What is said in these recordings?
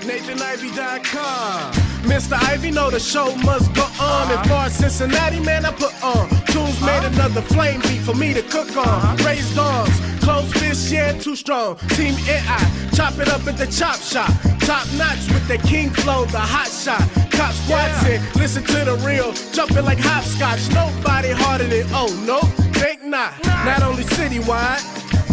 NathanIvey.com. Mr. Ivey know the show must go on. As far as Cincinnati, man, I put on. Tunes made another flame beat for me to cook on. Raised arms, closed fists, yeah, too strong. Team NI, chop it up at the chop shop. Top notch with the king flow, the hot shot. Cop squats in, listen to the real. Jumping like hopscotch, nobody harder than, oh, no, think not. Not only citywide,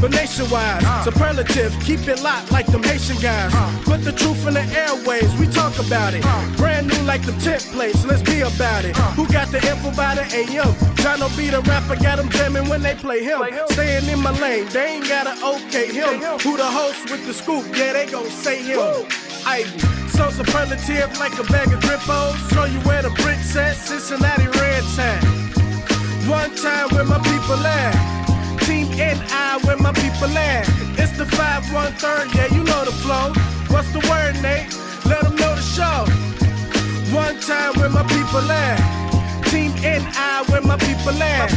but nationwide. Superlatives, keep it locked like them Haitian guys. Put the truth in the airways, we talk about it. Brand new like the templates, let's be about it. Who got the info by the AM? Jono be the rapper, got them jamming when they play him. Staying in my lane, they ain't gotta okay him. Who the host with the scoop? Yeah, they gon' say him. Ivy, so superlative like a bag of drippos. Show you where the bricks at, Cincinnati red tag. One time where my people at. Team NI where my people at. It's the 5-1-3, yeah, you know the flow. What's the word, Nate? Let them know the show. One time where my people at. Team NI where my people at.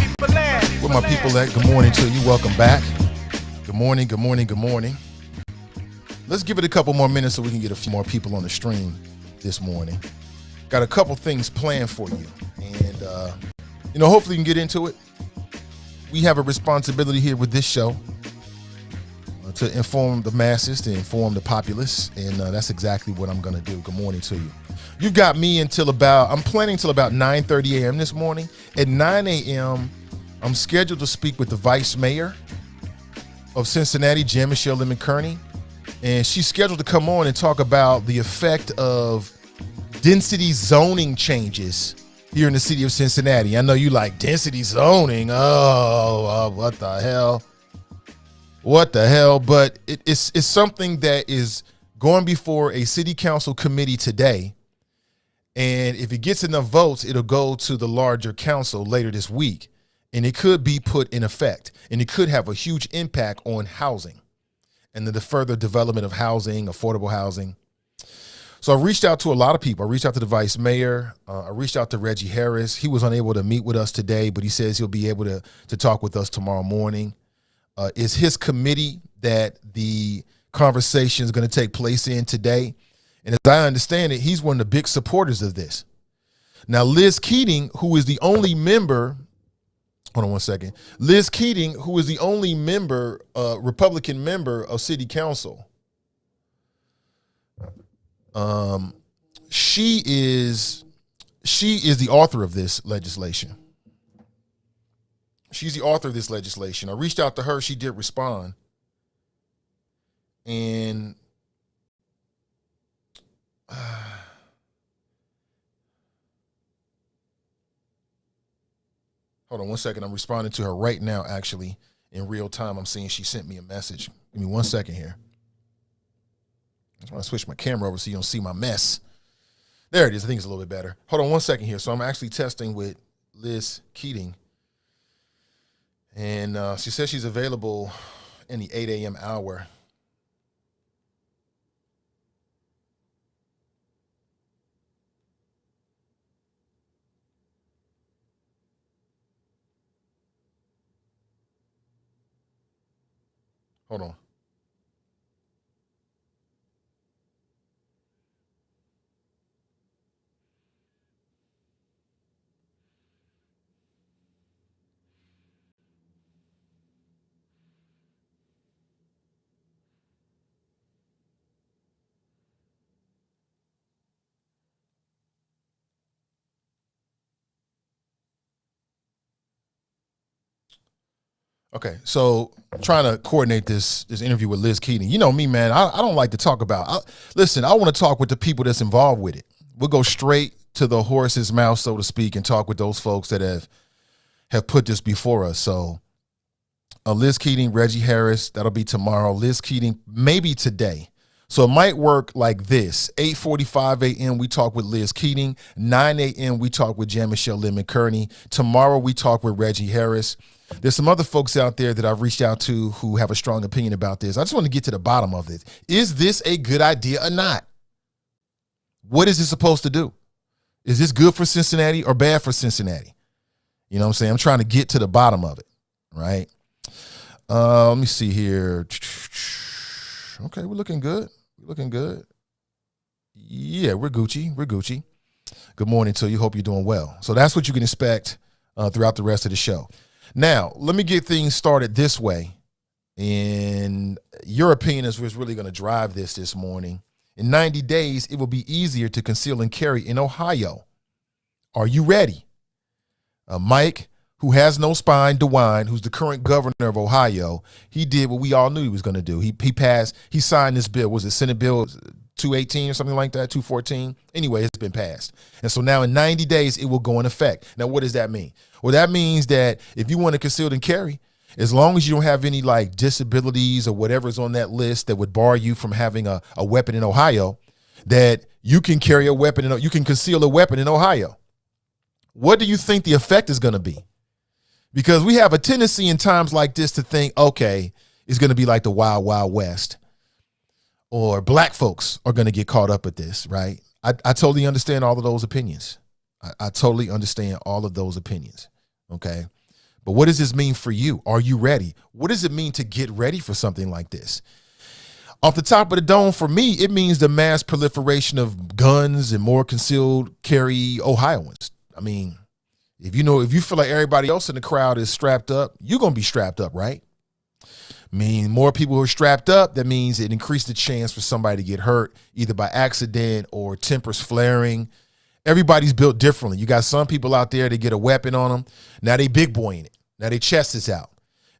Where my people at? Good morning to you. Welcome back. Good morning, good morning, good morning. Let's give it a couple more minutes so we can get a few more people on the stream this morning. Got a couple things planned for you. And, hopefully you can get into it. We have a responsibility here with this show to inform the masses, to inform the populace, and that's exactly what I'm going to do. Good morning to you. You've got me I'm planning till about 9:30 a.m. this morning. At 9 a.m., I'm scheduled to speak with the Vice Mayor of Cincinnati, Jan-Michelle Lemon Kearney, and she's scheduled to come on and talk about the effect of density zoning changes here in the city of Cincinnati. I know you like density zoning. What the hell? What the hell? But it's something that is going before a city council committee today. And if it gets enough votes, it'll go to the larger council later this week. And it could be put in effect. And it could have a huge impact on housing and the further development of housing, affordable housing. So I reached out to a lot of people. I reached out to the vice mayor. I reached out to Reggie Harris. He was unable to meet with us today, but he says he'll be able to talk with us tomorrow morning. It's his committee that the conversation is going to take place in today. And as I understand it, he's one of the big supporters of this. Now, Liz Keating, who is the only member, hold on one second. Liz Keating, who is the only member, Republican member of city council, she is the author of this legislation. She's the author of this legislation. I reached out to her. She did respond. And hold on one second. I'm responding to her right now, actually, in real time. I'm seeing she sent me a message. Give me 1 second here. I just want to switch my camera over so you don't see my mess. There it is. I think it's a little bit better. Hold on 1 second here. So I'm actually testing with Liz Keating. And she says she's available in the 8 a.m. hour. Hold on. Okay, so trying to coordinate this interview with Liz Keating. You know me, man. I don't like to talk about. Listen, I want to talk with the people that's involved with it. We'll go straight to the horse's mouth, so to speak, and talk with those folks that have put this before us. So Liz Keating, Reggie Harris, that'll be tomorrow. Liz Keating, maybe today. So it might work like this. 8:45 a.m. we talk with Liz Keating. 9 a.m. we talk with Jan-Michelle Lemon Kearney. Tomorrow we talk with Reggie Harris. There's some other folks out there that I've reached out to who have a strong opinion about this. I just want to get to the bottom of it. Is this a good idea or not? What is it supposed to do? Is this good for Cincinnati or bad for Cincinnati? You know what I'm saying? I'm trying to get to the bottom of it, right? Let me see here. Okay, we're looking good. We're looking good. Yeah, we're Gucci. We're Gucci. Good morning to you. Hope you're doing well. So that's what you can expect throughout the rest of the show. Now, let me get things started this way. And your opinion is what's really going to drive this morning. In 90 days, it will be easier to conceal and carry in Ohio. Are you ready? Mike, who has no spine, DeWine, who's the current governor of Ohio, he did what we all knew he was going to do. He signed this bill. Was it Senate Bill 218 or something like that, 214? Anyway, it's been passed. And so now in 90 days, it will go in effect. Now, what does that mean? Well, that means that if you want to conceal and carry, as long as you don't have any like disabilities or whatever's on that list that would bar you from having a weapon in Ohio, that you can carry a weapon, you can conceal a weapon in Ohio. What do you think the effect is going to be? Because we have a tendency in times like this to think, okay, it's going to be like the Wild Wild West, or black folks are going to get caught up with this, right? I totally understand all of those opinions. I totally understand all of those opinions, okay? But what does this mean for you? Are you ready? What does it mean to get ready for something like this? Off the top of the dome, for me, it means the mass proliferation of guns and more concealed carry Ohioans. I mean, if you feel like everybody else in the crowd is strapped up, you're going to be strapped up, right? I mean, more people who are strapped up, that means it increased the chance for somebody to get hurt, either by accident or tempers flaring. Everybody's built differently. You got some people out there that get a weapon on them. Now they big boying it. Now their chest is out.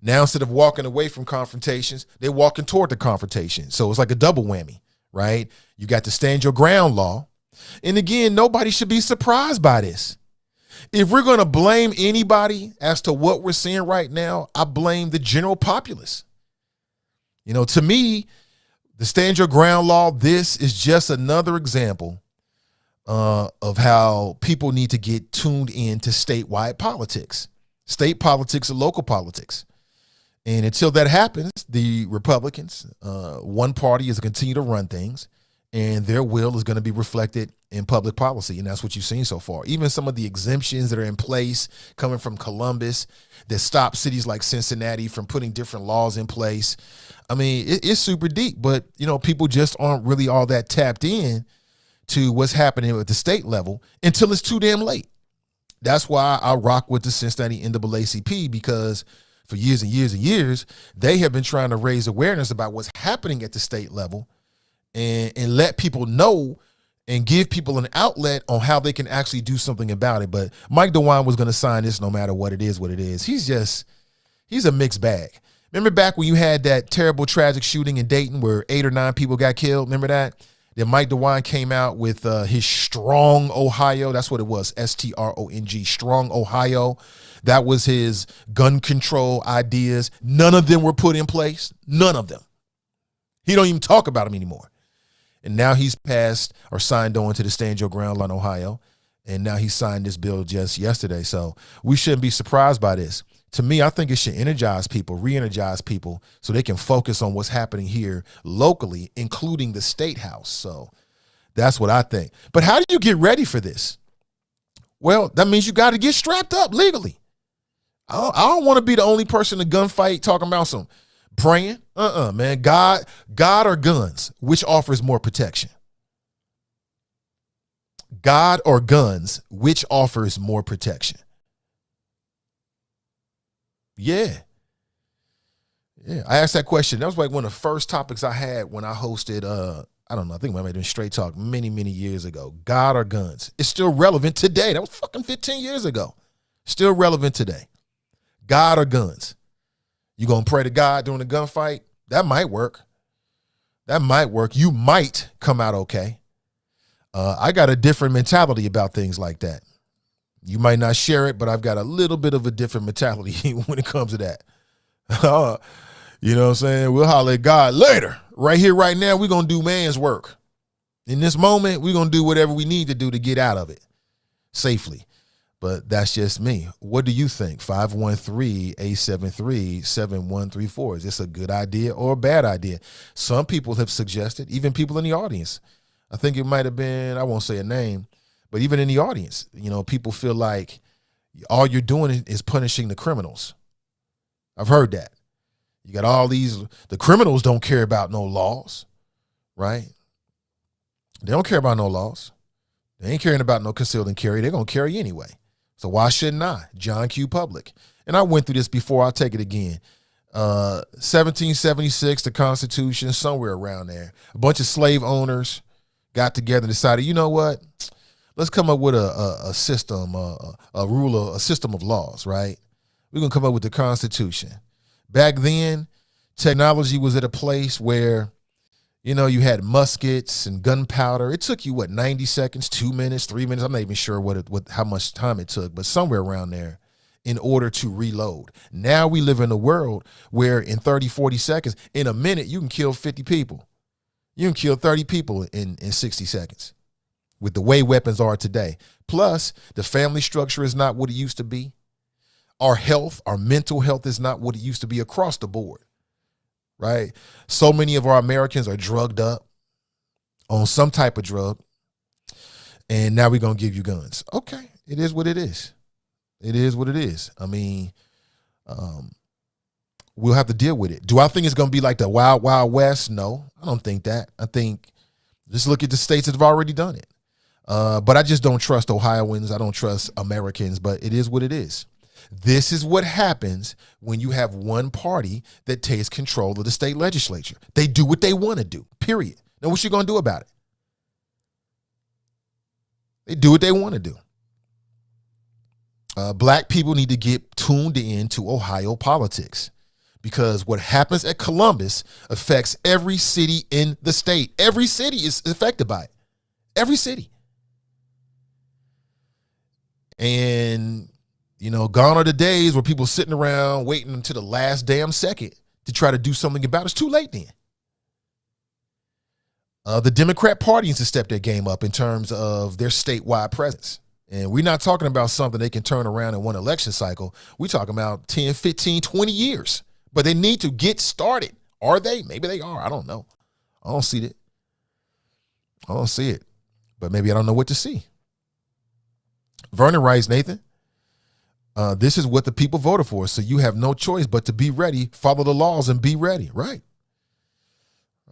Now instead of walking away from confrontations, they're walking toward the confrontation. So it's like a double whammy, right? You got the stand your ground law. And again, nobody should be surprised by this. If we're going to blame anybody as to what we're seeing right now, I blame the general populace. You know, to me, the stand your ground law, this is just another example of how people need to get tuned in to statewide politics, state politics and local politics. And until that happens, the Republicans, one party is going to continue to run things, and their will is going to be reflected in public policy. And that's what you've seen so far. Even some of the exemptions that are in place coming from Columbus that stop cities like Cincinnati from putting different laws in place. I mean, it's super deep, but, you know, people just aren't really all that tapped in to what's happening at the state level until it's too damn late. That's why I rock with the Cincinnati NAACP, because for years and years and years, they have been trying to raise awareness about what's happening at the state level and let people know and give people an outlet on how they can actually do something about it. But Mike DeWine was going to sign this no matter what it is, he's a mixed bag. Remember back when you had that terrible tragic shooting in Dayton where 8 or 9 people got killed? Remember that? Then Mike DeWine came out with his Strong Ohio. That's what it was, STRONG, Strong Ohio. That was his gun control ideas. None of them were put in place. None of them. He don't even talk about them anymore. And now he's passed or signed on to the Stand Your Ground law in Ohio. And now he signed this bill just yesterday. So we shouldn't be surprised by this. To me, I think it should energize people, re-energize people so they can focus on what's happening here locally, including the state house. So that's what I think. But how do you get ready for this? Well, that means you got to get strapped up legally. I don't want to be the only person in a gunfight talking about some praying. Man. God or guns, which offers more protection? God or guns, which offers more protection? Yeah. I asked that question. That was like one of the first topics I had when I hosted, I don't know, I think I might have been Straight Talk many, many years ago. God or guns? It's still relevant today. That was fucking 15 years ago. Still relevant today. God or guns? You gonna pray to God during a gunfight? That might work. You might come out okay. I got a different mentality about things like that. You might not share it, but I've got a little bit of a different mentality when it comes to that. You know what I'm saying? We'll holler at God later. Right here, right now, we're going to do man's work. In this moment, we're going to do whatever we need to do to get out of it safely. But that's just me. What do you think? 513-873-7134. Is this a good idea or a bad idea? Some people have suggested, even people in the audience. I think it might have been, I won't say a name, but even in the audience, you know, people feel like, All you're doing is punishing the criminals. I've heard that. You got all these, the criminals don't care about no laws, right? They don't care about no laws. They ain't caring about no concealed and carry. They're going to carry anyway. So why shouldn't I? John Q. Public. And I went through this before. I'll take it again. 1776, the Constitution, somewhere around there. A bunch of slave owners got together and decided, you know what? Let's come up with a system, a system of laws, right? We're going to come up with the Constitution. Back then, technology was at a place where, you know, you had muskets and gunpowder. It took you, 90 seconds, 2 minutes, 3 minutes? I'm not even sure how much time it took, but somewhere around there in order to reload. Now we live in a world where in 30, 40 seconds, in a minute, you can kill 50 people. You can kill 30 people in 60 seconds with the way weapons are today. Plus, the family structure is not what it used to be. Our health, our mental health is not what it used to be across the board, right? So many of our Americans are drugged up on some type of drug, and now we're going to give you guns. Okay, it is what it is. It is what it is. I mean, we'll have to deal with it. Do I think it's going to be like the Wild Wild West? No, I don't think that. I think just look at the states that have already done it. But I just don't trust Ohioans. I don't trust Americans, but it is what it is. This is what happens when you have one party that takes control of the state legislature. They do what they want to do, period. Now, what you going to do about it? They do what they want to do. Black people need to get tuned in to Ohio politics because what happens at Columbus affects every city in the state. Every city is affected by it. Every city. And you know, gone are the days where people sitting around waiting until the last damn second to try to do something about it. It's too late then. The Democrat Party needs to step their game up in terms of their statewide presence. And we're not talking about something they can turn around in one election cycle. We're talking about 10, 15, 20 years. But they need to get started. Are they? Maybe they are. I don't know. I don't see it. I don't see it. But maybe I don't know what to see. Vernon writes, Nathan, this is what the people voted for, so you have no choice but to be ready, follow the laws, and be ready. Right.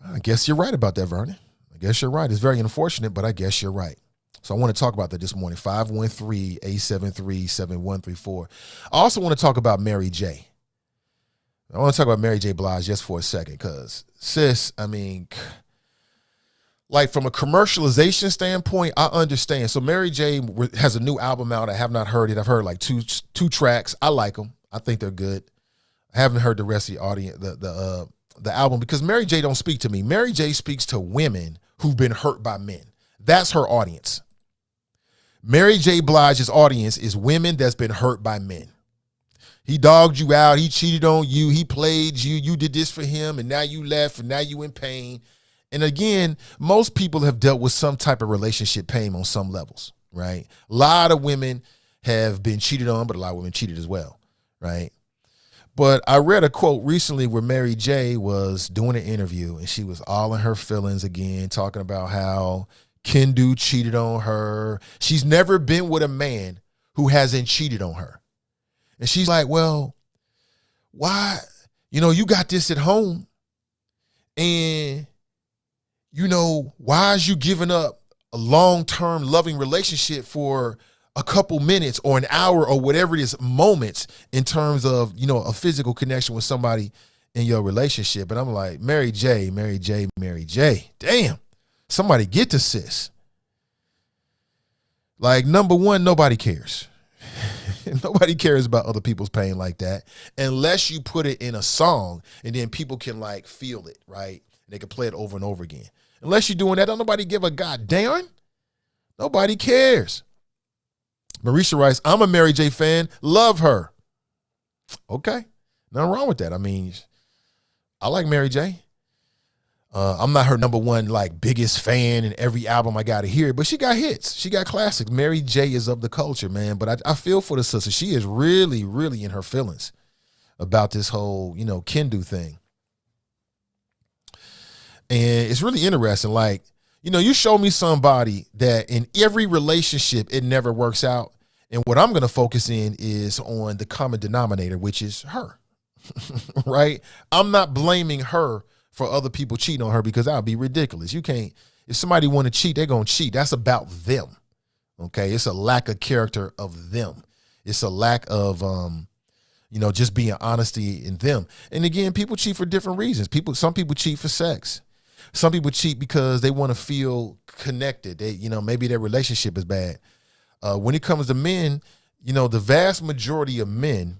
I guess you're right about that, Vernon. I guess you're right. It's very unfortunate, but I guess you're right. So I want to talk about that this morning, 513-873-7134. I also want to talk about Mary J. I want to talk about Mary J. Blige just for a second because, sis, I mean, like from a commercialization standpoint, I understand. So Mary J. has a new album out. I have not heard it. I've heard like two tracks. I like them. I think they're good. I haven't heard the rest of the audience, the album, because Mary J. don't speak to me. Mary J. speaks to women who've been hurt by men. That's her audience. Mary J. Blige's audience is women that's been hurt by men. He dogged you out. He cheated on you. He played you. You did this for him, and now you left, and now you in pain. And again, most people have dealt with some type of relationship pain on some levels, right? A lot of women have been cheated on, but a lot of women cheated as well, right? But I read a quote recently where Mary J. was doing an interview, and she was all in her feelings again, talking about how Kendu cheated on her. She's never been with a man who hasn't cheated on her. And she's like, well, why? You know, you got this at home, and you know, why is you giving up a long-term loving relationship for a couple minutes or an hour or whatever it is, moments in terms of, you know, a physical connection with somebody in your relationship? And I'm like, Mary J, damn, somebody get to sis. Like, number one, nobody cares. Nobody cares about other people's pain like that unless you put it in a song and then people can like feel it, right? They can play it over and over again. Unless you're doing that, don't nobody give a goddamn. Nobody cares. Marisha writes, I'm a Mary J fan. Love her. Okay. Nothing wrong with that. I mean, I like Mary J. I'm not her number one, like, biggest fan in every album I got to hear, but she got hits. She got classics. Mary J is of the culture, man. But I feel for the sister. She is really, really in her feelings about this whole, you know, Kendu thing. And it's really interesting. Like, you know, you show me somebody that in every relationship, it never works out. And what I'm going to focus in is on the common denominator, which is her, right? I'm not blaming her for other people cheating on her because that would be ridiculous. You can't, if somebody want to cheat, they're going to cheat. That's about them, okay? It's a lack of character of them. It's a lack of, just being honesty in them. And again, people cheat for different reasons. Some people cheat for sex. Some people cheat because they want to feel connected. They, maybe their relationship is bad. When it comes to men, the vast majority of men,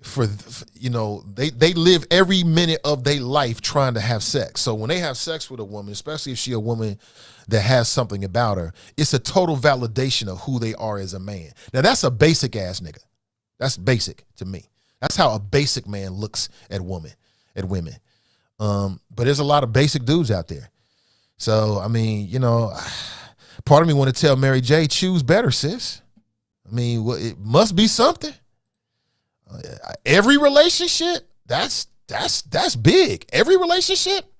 they live every minute of their life trying to have sex. So when they have sex with a woman, especially if she a woman that has something about her, it's a total validation of who they are as a man. Now that's a basic ass nigga. That's basic to me. That's how a basic man looks at women. But there's a lot of basic dudes out there. So, part of me want to tell Mary J, choose better, sis. It must be something. Every relationship, that's big. Every relationship.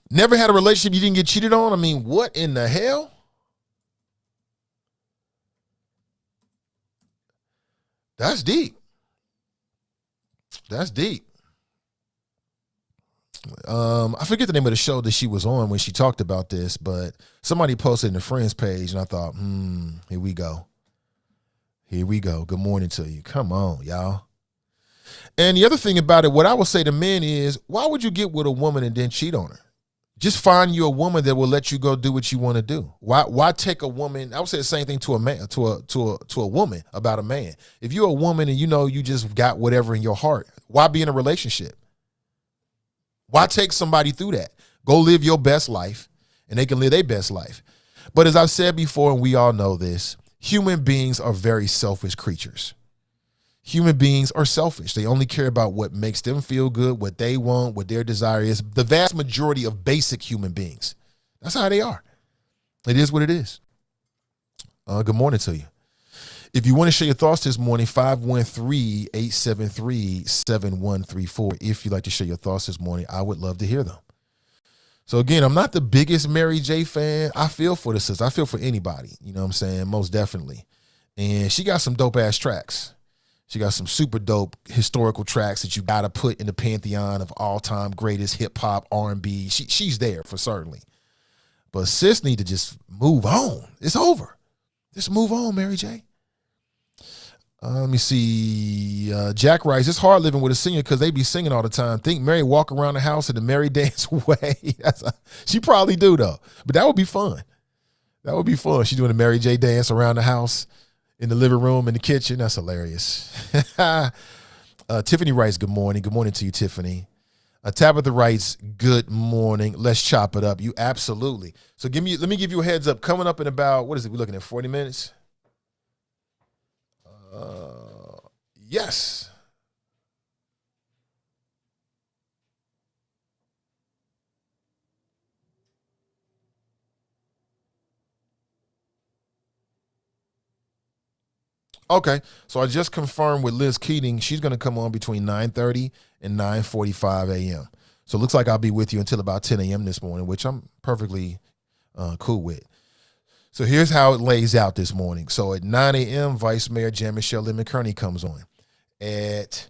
Never had a relationship you didn't get cheated on? What in the hell? That's deep. That's deep. I forget the name of the show that she was on when she talked about this, but somebody posted in the friends page and I thought, here we go. Here we go. Good morning to you. Come on, y'all. And the other thing about it, what I would say to men is, why would you get with a woman and then cheat on her? Just find you a woman that will let you go do what you want to do. Why take a woman? I would say the same thing to a man, to a woman about a man. If you're a woman and you just got whatever in your heart, why be in a relationship? Why take somebody through that? Go live your best life and they can live their best life. But as I've said before, and we all know this, human beings are very selfish creatures. Human beings are selfish. They only care about what makes them feel good, what they want, what their desire is. The vast majority of basic human beings. That's how they are. It is what it is. Good morning to you. If you want to share your thoughts this morning, 513-873-7134. If you'd like to share your thoughts this morning, I would love to hear them. So again, I'm not the biggest Mary J fan. I feel for the sister. I feel for anybody. You know what I'm saying? Most definitely. And she got some dope ass tracks. She got some super dope historical tracks that you got to put in the pantheon of all time greatest hip hop, R&B. She's there for certainly. But sis need to just move on. It's over. Just move on, Mary J. Let me see. Jack writes, it's hard living with a singer because they be singing all the time. Think Mary walk around the house in the Mary dance way. She probably do, though. But that would be fun. That would be fun. She's doing a Mary J dance around the house, in the living room, in the kitchen. That's hilarious. Tiffany writes, good morning. Good morning to you, Tiffany. Tabitha writes, good morning. Let's chop it up. You absolutely. So let me give you a heads up. Coming up in about, what is it? We're looking at 40 minutes? Yes. Okay, so I just confirmed with Liz Keating. She's going to come on between 9:30 and 9:45 a.m. So it looks like I'll be with you until about 10 a.m. this morning, which I'm perfectly cool with. So here's how it lays out this morning. So at 9 a.m., Vice Mayor Jan-Michelle Lemon Kearney comes on. At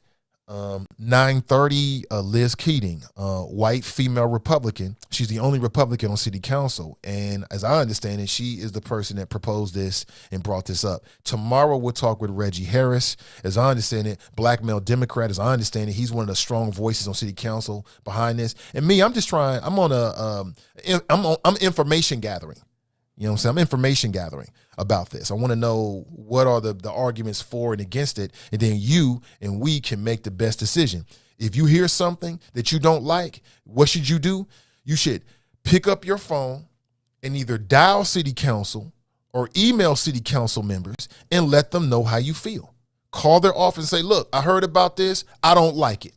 9:30, Liz Keating, white female Republican. She's the only Republican on city council. And as I understand it, she is the person that proposed this and brought this up. Tomorrow, we'll talk with Reggie Harris. As I understand it, black male Democrat. As I understand it, he's one of the strong voices on city council behind this. And me, I'm just trying, I'm information gathering. You know what I'm saying? I'm information gathering about this. I want to know what are the arguments for and against it, and then you and we can make the best decision. If you hear something that you don't like, what should you do? You should pick up your phone and either dial city council or email city council members and let them know how you feel. Call their office and say, look, I heard about this. I don't like it.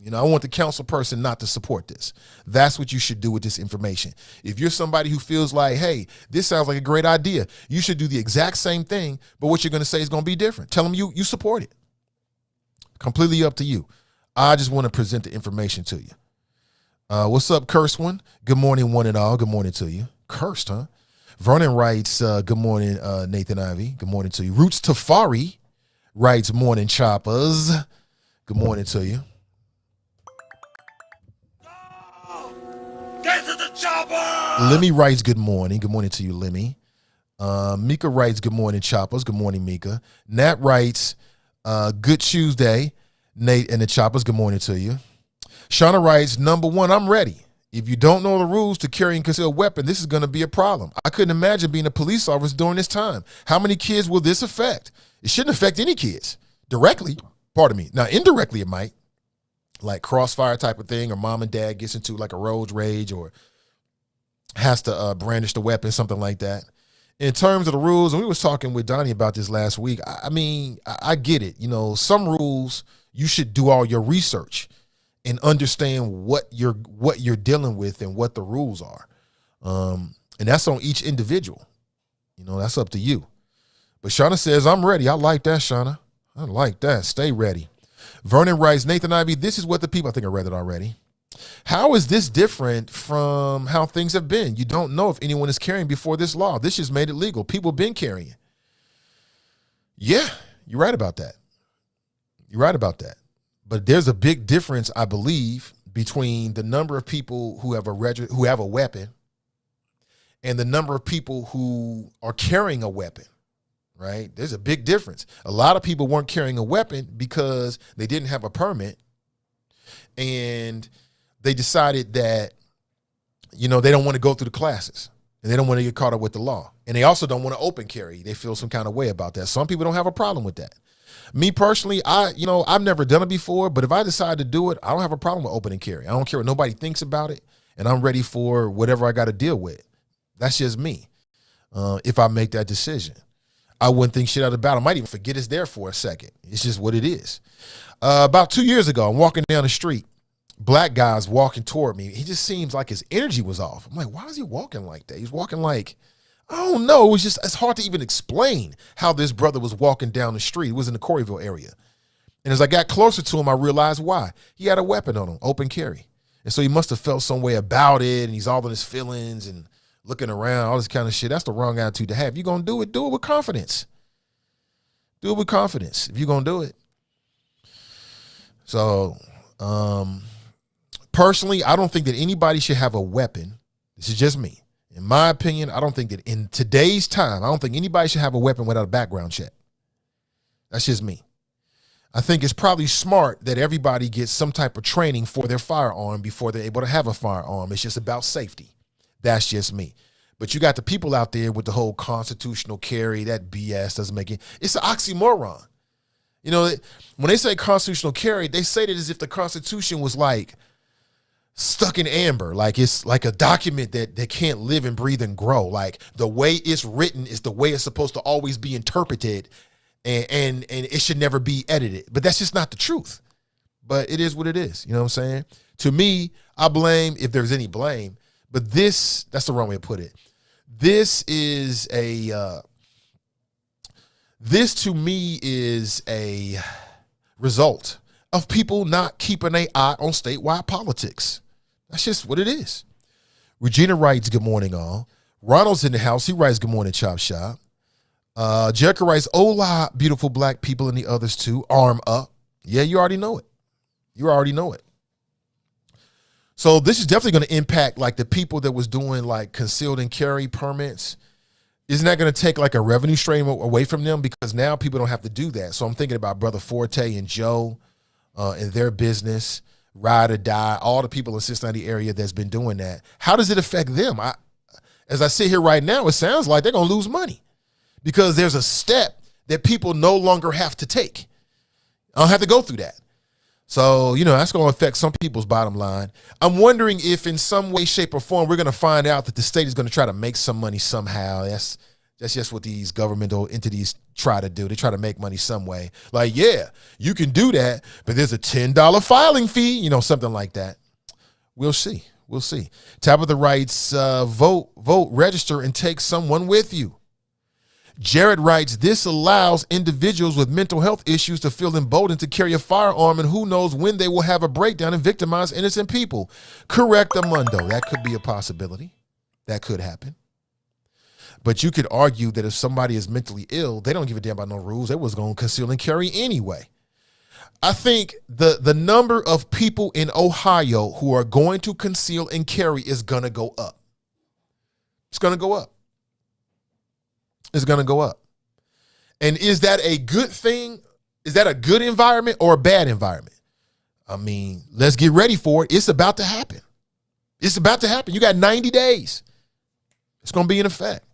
You know, I want the council person not to support this. That's what you should do with this information. If you're somebody who feels like, hey, this sounds like a great idea, you should do the exact same thing, but what you're going to say is going to be different. Tell them you support it. Completely up to you. I just want to present the information to you. What's up, Curse One? Good morning, one and all. Good morning to you. cursed, huh? Vernon writes, good morning, Nathan Ivey. Good morning to you. Roots Tafari writes, morning, choppers. Good morning to you. Get to the chopper! Lemmy writes, good morning. Good morning to you, Lemmy. Mika writes, good morning, choppers. Good morning, Mika. Nat writes, good Tuesday, Nate and the choppers. Good morning to you. Shauna writes, number one, I'm ready. If you don't know the rules to carry and conceal a weapon, this is going to be a problem. I couldn't imagine being a police officer during this time. How many kids will this affect? It shouldn't affect any kids directly. Pardon me. Now, indirectly, it might. Like crossfire type of thing, or mom and dad gets into like a road rage or has to brandish the weapon, something like that. In terms of the rules, and we was talking with Donnie about this last week, I mean, I get it. You know, some rules, you should do all your research and understand what you're dealing with and what the rules are. And that's on each individual. You know, that's up to you. But Shauna says, I'm ready. I like that, Shauna. I like that. Stay ready. Vernon writes, Nathan Ivey, this is what the people, I think I read it already. How is this different from how things have been? You don't know if anyone is carrying before this law. This just made it legal. People have been carrying. Yeah, you're right about that. You're right about that. But there's a big difference, I believe, between the number of people who have a weapon and the number of people who are carrying a weapon. Right? There's a big difference. A lot of people weren't carrying a weapon because they didn't have a permit, and they decided that, you know, they don't want to go through the classes and they don't want to get caught up with the law. And they also don't want to open carry. They feel some kind of way about that. Some people don't have a problem with that. Me personally, I've never done it before, but if I decide to do it, I don't have a problem with open and carry. I don't care what nobody thinks about it, and I'm ready for whatever I got to deal with. That's just me. If I make that decision. I wouldn't think shit out about it. I might even forget it's there for a second. It's just what it is. About 2 years ago, I'm walking down the street. Black guy's walking toward me. He just seems like his energy was off. I'm like, why is he walking like that? He's walking like, I don't know. It's hard to even explain how this brother was walking down the street. It was in the Coreyville area. And as I got closer to him, I realized why. He had a weapon on him, open carry. And so he must have felt some way about it, and he's all in his feelings and looking around, all this kind of shit. That's the wrong attitude to have. If you're going to do it with confidence. Do it with confidence if you're going to do it. So, personally, I don't think that anybody should have a weapon. This is just me. In my opinion, I don't think that in today's time, I don't think anybody should have a weapon without a background check. That's just me. I think it's probably smart that everybody gets some type of training for their firearm before they're able to have a firearm. It's just about safety. That's just me. But you got the people out there with the whole constitutional carry, that BS doesn't make it. It's an oxymoron. You know, when they say constitutional carry, they say that as if the Constitution was like stuck in amber, like it's like a document that can't live and breathe and grow. Like the way it's written is the way it's supposed to always be interpreted, and it should never be edited. But that's just not the truth. But it is what it is. You know what I'm saying? To me, I blame, if there's any blame, but that's the wrong way to put it. This to me is a result of people not keeping an eye on statewide politics. That's just what it is. Regina writes, good morning, all. Ronald's in the house. He writes, good morning, Chop Shop. Jericho writes, hola, beautiful black people, and the others too. Arm up. Yeah, you already know it. You already know it. So this is definitely going to impact like the people that was doing like concealed and carry permits. Isn't that going to take like a revenue stream away from them? Because now people don't have to do that. So I'm thinking about Brother Forte and Joe and their business, Ride or Die, all the people in Cincinnati area that's been doing that. How does it affect them? As I sit here right now, it sounds like they're going to lose money because there's a step that people no longer have to take. I don't have to go through that. So, you know, that's going to affect some people's bottom line. I'm wondering if in some way, shape, or form, we're going to find out that the state is going to try to make some money somehow. That's just what these governmental entities try to do. They try to make money some way. Like, yeah, you can do that, but there's a $10 filing fee, you know, something like that. We'll see. We'll see. Tabitha writes, vote, register, and take someone with you. Jared writes, this allows individuals with mental health issues to feel emboldened to carry a firearm, and who knows when they will have a breakdown and victimize innocent people. Correct, Amundo. That could be a possibility. That could happen. But you could argue that if somebody is mentally ill, they don't give a damn about no rules. They was going to conceal and carry anyway. I think the number of people in Ohio who are going to conceal and carry is going to go up. It's going to go up. It's going to go up. And is that a good thing? Is that a good environment or a bad environment? I mean, let's get ready for it. It's about to happen. It's about to happen. You got 90 days. It's going to be in effect.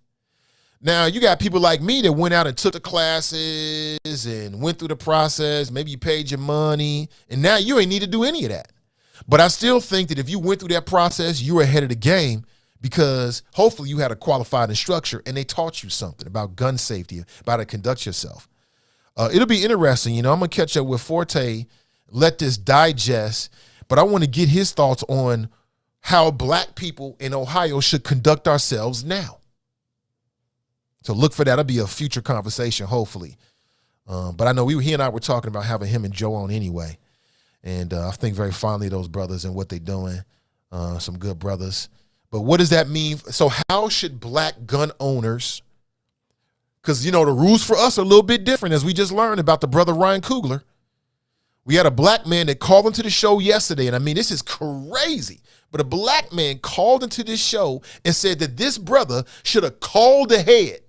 Now, you got people like me that went out and took the classes and went through the process. Maybe you paid your money, and now you ain't need to do any of that. But I still think that if you went through that process, you were ahead of the game because hopefully you had a qualified instructor and they taught you something about gun safety, about how to conduct yourself. It'll be interesting. I'm going to catch up with Forte, let this digest, but I want to get his thoughts on how black people in Ohio should conduct ourselves now. So look for that. It'll be a future conversation, hopefully. But I know he and I were talking about having him and Joe on anyway. And I think very fondly of those brothers and what they're doing. Some good brothers. But what does that mean? So how should black gun owners, because, the rules for us are a little bit different, as we just learned about the brother Ryan Coogler. We had a black man that called into the show yesterday, and I mean, this is crazy. But a black man called into this show and said that this brother should have called ahead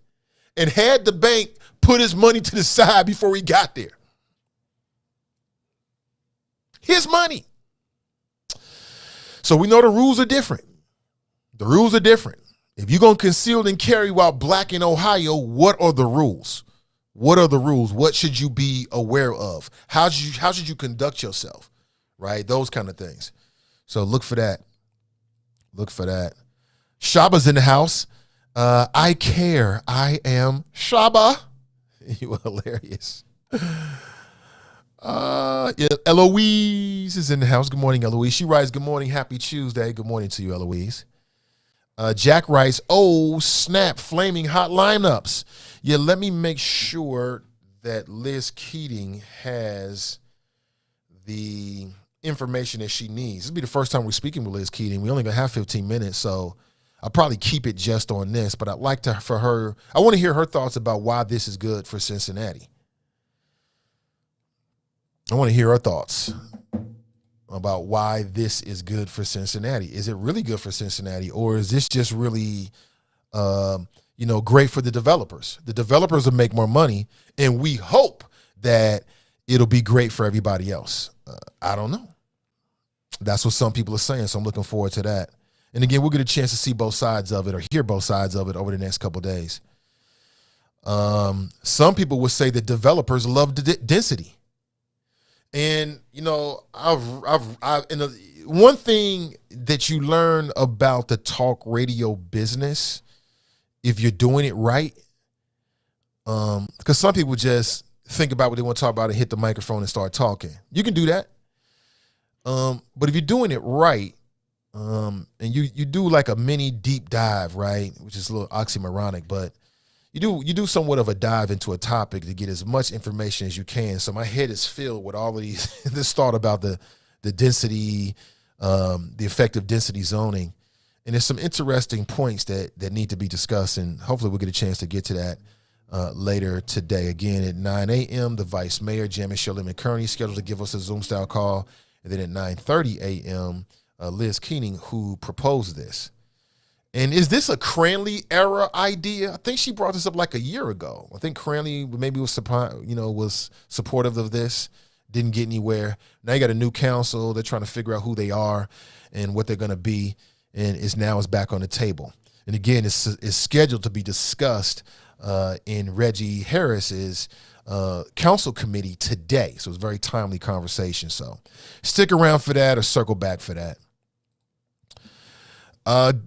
and had the bank put his money to the side before he got there. His money. So we know the rules are different. The rules are different. If you're going to conceal and carry while black in Ohio, what are the rules? What are the rules? What should you be aware of? How should you conduct yourself? Right? Those kind of things. So look for that. Look for that. Shaba's in the house. I care. I am Shaba. You are hilarious. Yeah, Eloise is in the house. Good morning, Eloise. She writes, good morning, happy Tuesday. Good morning to you, Eloise. Jack writes, oh, snap, flaming hot lineups. Yeah, let me make sure that Liz Keating has the information that she needs. This will be the first time we're speaking with Liz Keating. We only gonna have 15 minutes, so I'll probably keep it just on this, but I'd like I want to hear her thoughts about why this is good for Cincinnati. I want to hear her thoughts about why this is good for Cincinnati. Is it really good for Cincinnati, or is this just really, great for the developers? The developers will make more money, and we hope that it'll be great for everybody else. I don't know. That's what some people are saying, so I'm looking forward to that. And again, we'll get a chance to see both sides of it or hear both sides of it over the next couple of days. Some people would say that developers love density. And, one thing that you learn about the talk radio business, if you're doing it right, because some people just think about what they want to talk about and hit the microphone and start talking. You can do that. But if you're doing it right, and you do like a mini deep dive, right, which is a little oxymoronic, but you do somewhat of a dive into a topic to get as much information as you can. So my head is filled with all of this thought about the density, the effective density zoning. And there's some interesting points that need to be discussed, and hopefully we'll get a chance to get to that later today. Again, at 9 a.m., the Vice Mayor, Jan-Michelle Lemon Kearney, scheduled to give us a Zoom-style call. And then at 9:30 a.m., Liz Keating, who proposed this. And is this a Cranley era idea? I think she brought this up like a year ago. I think Cranley maybe was supportive of this, didn't get anywhere. Now you got a new council. They're trying to figure out who they are and what they're going to be, and is back on the table. And again, it's scheduled to be discussed in Reggie Harris's council committee today. So it's a very timely conversation. So stick around for that or circle back for that.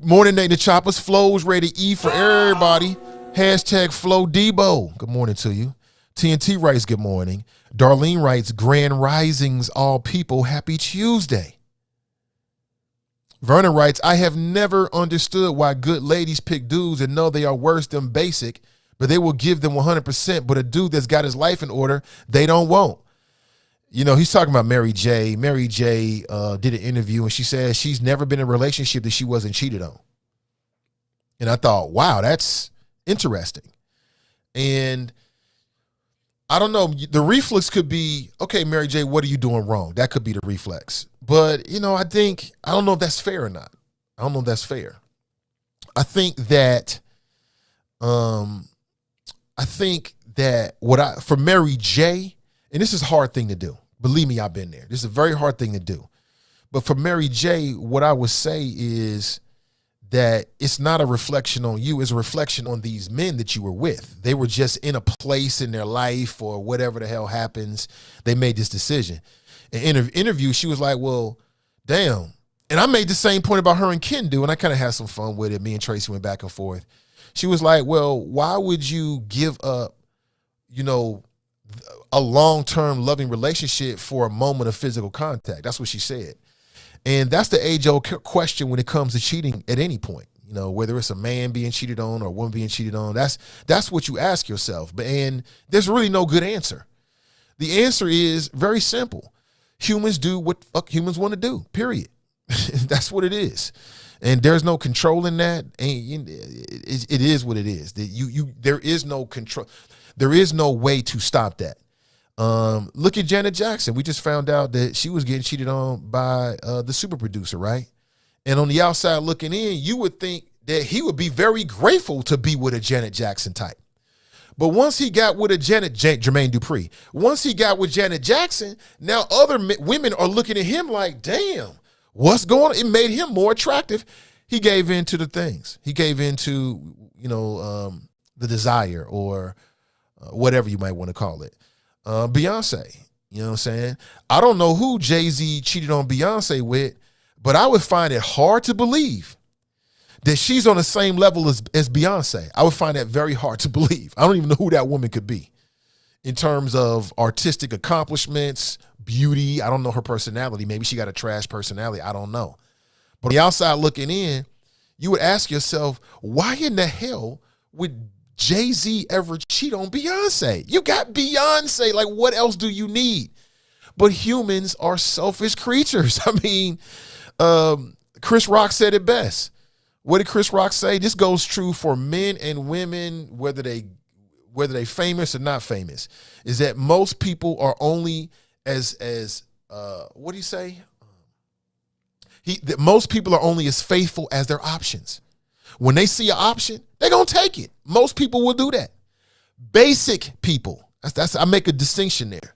Morning, Nathan Choppers. Flows ready to E for everybody. Hashtag Flow Debo. Good morning to you. TNT writes, good morning. Darlene writes, grand risings, all people. Happy Tuesday. Vernon writes, I have never understood why good ladies pick dudes and know they are worse than basic, but they will give them 100%. But a dude that's got his life in order, they don't want. He's talking about Mary J. Mary J. Did an interview, and she said she's never been in a relationship that she wasn't cheated on. And I thought, wow, that's interesting. And I don't know, the reflex could be, okay, Mary J, what are you doing wrong? That could be the reflex. But, I don't know if that's fair or not. I don't know if that's fair. I think that for Mary J, and this is a hard thing to do. Believe me, I've been there. This is a very hard thing to do. But for Mary J, what I would say is that it's not a reflection on you, it's a reflection on these men that you were with. They were just in a place in their life or whatever the hell happens. They made this decision. In an interview, she was like, well, damn. And I made the same point about her and Ken do, and I kind of had some fun with it. Me and Tracy went back and forth. She was like, well, why would you give up, a long-term loving relationship for a moment of physical contact? That's what she said. And that's the age-old question when it comes to cheating at any point, whether it's a man being cheated on or a woman being cheated on. That's what you ask yourself. And there's really no good answer. The answer is very simple. Humans do what humans want to do, period. That's what it is. And there's no controlling that. And it is what it is. There is no control. There is no way to stop that. Look at Janet Jackson. We just found out that she was getting cheated on by the super producer, right? And on the outside looking in, you would think that he would be very grateful to be with a Janet Jackson type. But once he got with Jermaine Dupri, once he got with Janet Jackson, now other women are looking at him like, damn, what's going on? It made him more attractive. He gave in to the things. He gave in to, the desire or whatever you might want to call it. Beyonce, you know what I'm saying? I don't know who Jay-Z cheated on Beyonce with, but I would find it hard to believe that she's on the same level as Beyonce. I would find that very hard to believe. I don't even know who that woman could be in terms of artistic accomplishments, beauty. I don't know her personality. Maybe she got a trash personality. I don't know. But on the outside looking in, you would ask yourself, why in the hell would Jay-Z ever cheat on Beyonce? You got Beyonce. Like, what else do you need? But humans are selfish creatures. I mean, Chris Rock said it best. What did Chris Rock say? This goes true for men and women, whether they famous or not famous, is that most people are only as what do you say? That most people are only as faithful as their options. When they see an option, they're going to take it. Most people will do that. Basic people. That's I make a distinction there.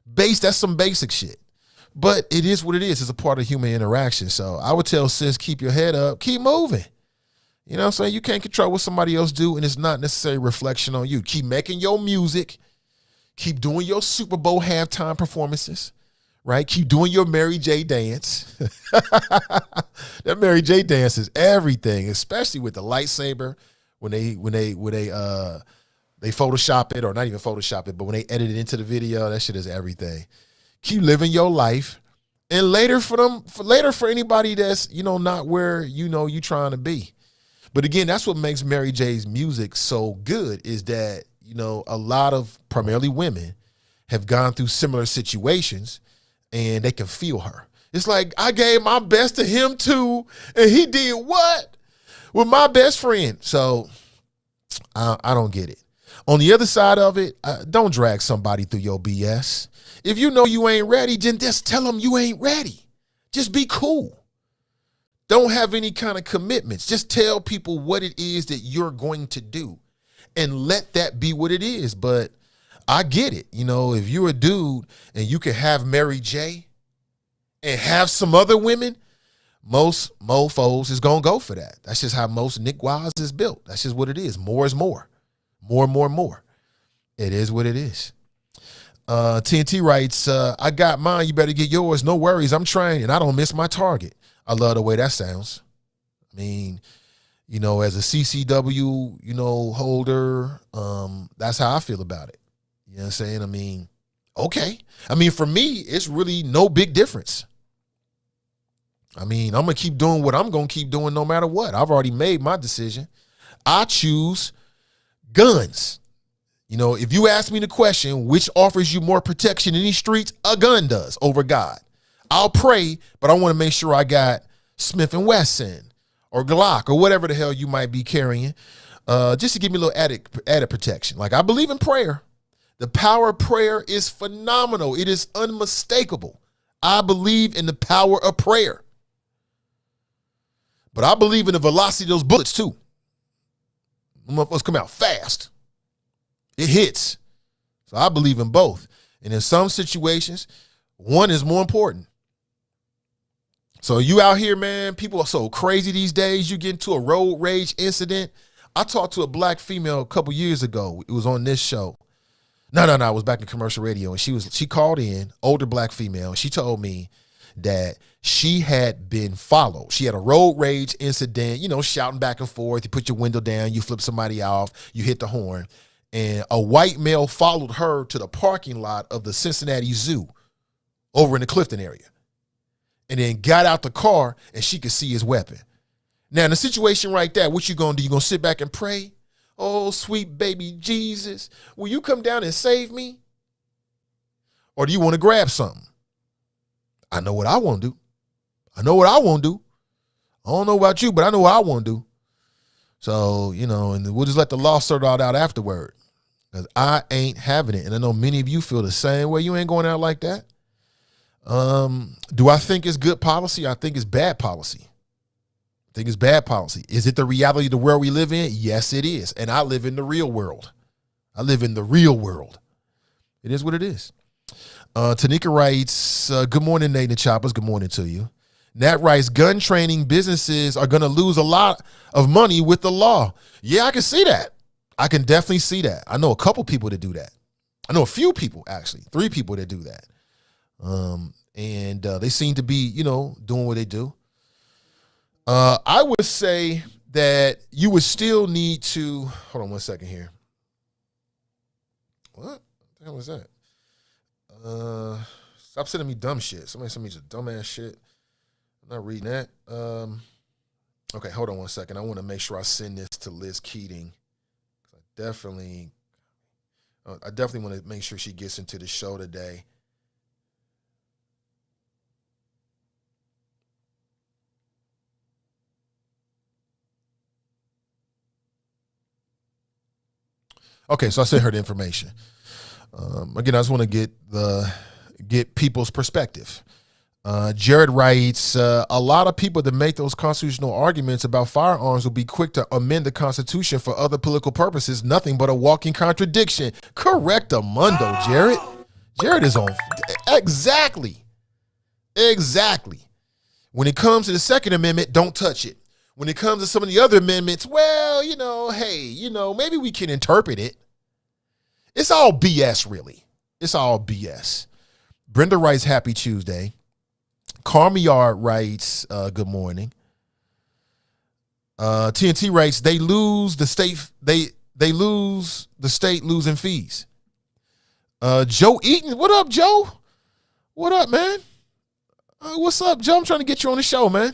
That's some basic shit. But it is what it is. It's a part of human interaction. So I would tell sis, keep your head up, keep moving. You know what I'm saying? You can't control what somebody else do, and it's not necessarily a reflection on you. Keep making your music. Keep doing your Super Bowl halftime performances, right? Keep doing your Mary J dance. That Mary J dance is everything, especially with the lightsaber when they Photoshop it, or not even Photoshop it, but when they edit it into the video, that shit is everything. Keep living your life, and later for anybody that's not where you trying to be. But again, that's what makes Mary J's music so good, is that a lot of primarily women have gone through similar situations, and they can feel her. It's like, I gave my best to him too, and he did what with my best friend? So I don't get it. On the other side of it, don't drag somebody through your BS. If you know you ain't ready, then just tell them you ain't ready. Just be cool. Don't have any kind of commitments. Just tell people what it is that you're going to do and let that be what it is. But I get it. If you're a dude and you can have Mary J and have some other women, most mofos is going to go for that. That's just how most Nick Wise is built. That's just what it is. More is more. More and more and more. It is what it is. TNT writes, I got mine. You better get yours. No worries. I'm trying, and I don't miss my target. I love the way that sounds. I mean, as a CCW, holder, that's how I feel about it. You know what I'm saying? I mean, okay. I mean, for me, it's really no big difference. I mean, I'm going to keep doing what I'm going to keep doing no matter what. I've already made my decision. I choose guns. If you ask me the question, which offers you more protection in these streets, a gun does over God. I'll pray, but I want to make sure I got Smith & Wesson or Glock or whatever the hell you might be carrying. just to give me a little added protection. Like, I believe in prayer. The power of prayer is phenomenal. It is unmistakable. I believe in the power of prayer. But I believe in the velocity of those bullets too. Them motherfuckers come out fast. It hits. So I believe in both. And in some situations, one is more important. So you out here, man, people are so crazy these days. You get into a road rage incident. I talked to a black female a couple years ago. It was on this show. No, I was back in commercial radio, and she called in, older black female, and she told me that she had been followed. She had a road rage incident, shouting back and forth. You put your window down, you flip somebody off, you hit the horn, and a white male followed her to the parking lot of the Cincinnati Zoo over in the Clifton area, and then got out the car, and she could see his weapon. Now, in a situation like that, what you gonna do? You gonna sit back and pray? Oh, sweet baby Jesus, will you come down and save me? Or do you want to grab something? I know what I want to do. I don't know about you, but I know what I want to do. So, and we'll just let the law sort it all out afterward. Because I ain't having it. And I know many of you feel the same way. You ain't going out like that. Do I think it's good policy? I think it's bad policy. Is it the reality of the world we live in? Yes, it is. And I live in the real world. It is what it is. Tanika writes, good morning, Nathan Choppers. Good morning to you. Nat writes, gun training businesses are going to lose a lot of money with the law. Yeah, I can see that. I can definitely see that. I know a couple people that do that. I know a few people, actually, 3 people that do that. And they seem to be, doing what they do. I would say that you would still need to, hold on one second here. What the hell was that? Stop sending me dumb shit. Somebody sent me some dumbass shit. I'm not reading that. Okay, hold on one second. I want to make sure I send this to Liz Keating. I definitely want to make sure she gets into the show today. Okay, so I sent her the information. Again, I just want to get people's perspective. Jared writes, a lot of people that make those constitutional arguments about firearms will be quick to amend the Constitution for other political purposes. Nothing but a walking contradiction. Correctamundo, Jared. Jared is on. Exactly. When it comes to the Second Amendment, don't touch it. When it comes to some of the other amendments, well, maybe we can interpret it. It's all BS, really. It's all BS. Brenda writes, happy Tuesday. Carmiard writes, good morning. TNT writes, they lose the state losing fees. Joe Eaton, what up, Joe? What up, man? What's up, Joe? I'm trying to get you on the show, man.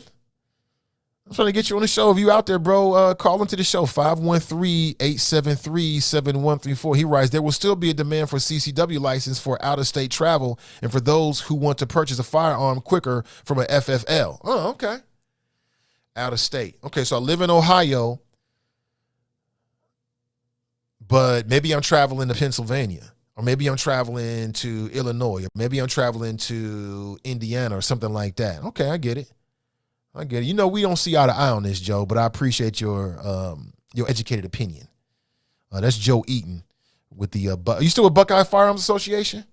If you out there, bro, call into the show, 513-873-7134. He writes, there will still be a demand for CCW license for out-of-state travel and for those who want to purchase a firearm quicker from an FFL. Oh, okay. Out of state. Okay, so I live in Ohio, but maybe I'm traveling to Pennsylvania, or maybe I'm traveling to Illinois, or maybe I'm traveling to Indiana or something like that. Okay, I get it. We don't see eye to eye on this, Joe, but I appreciate your educated opinion. That's Joe Eaton with the are you still with Buckeye Firearms Association?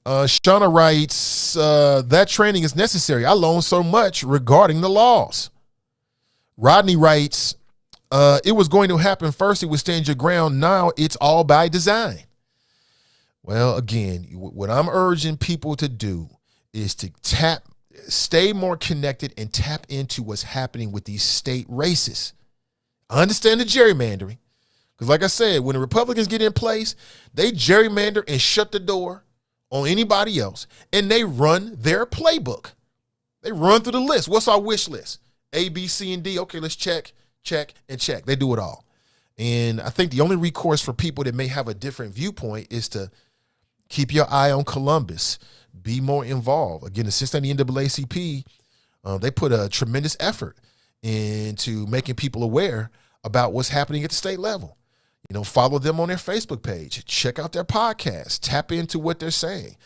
Shauna writes, that training is necessary. I learned so much regarding the laws. Rodney writes, it was going to happen first. It would stand your ground. Now it's all by design. Well, again, what I'm urging people to do is to stay more connected and tap into what's happening with these state races. I understand the gerrymandering, because like I said, when the Republicans get in place, they gerrymander and shut the door on anybody else, and they run their playbook. They run through the list. What's our wish list? A, B, C, and D. Okay, let's check, and check. They do it all. And I think the only recourse for people that may have a different viewpoint is to keep your eye on Columbus. Be more involved. Again, the Cincinnati NAACP, they put a tremendous effort into making people aware about what's happening at the state level. Follow them on their Facebook page. Check out their podcast. Tap into what they're saying.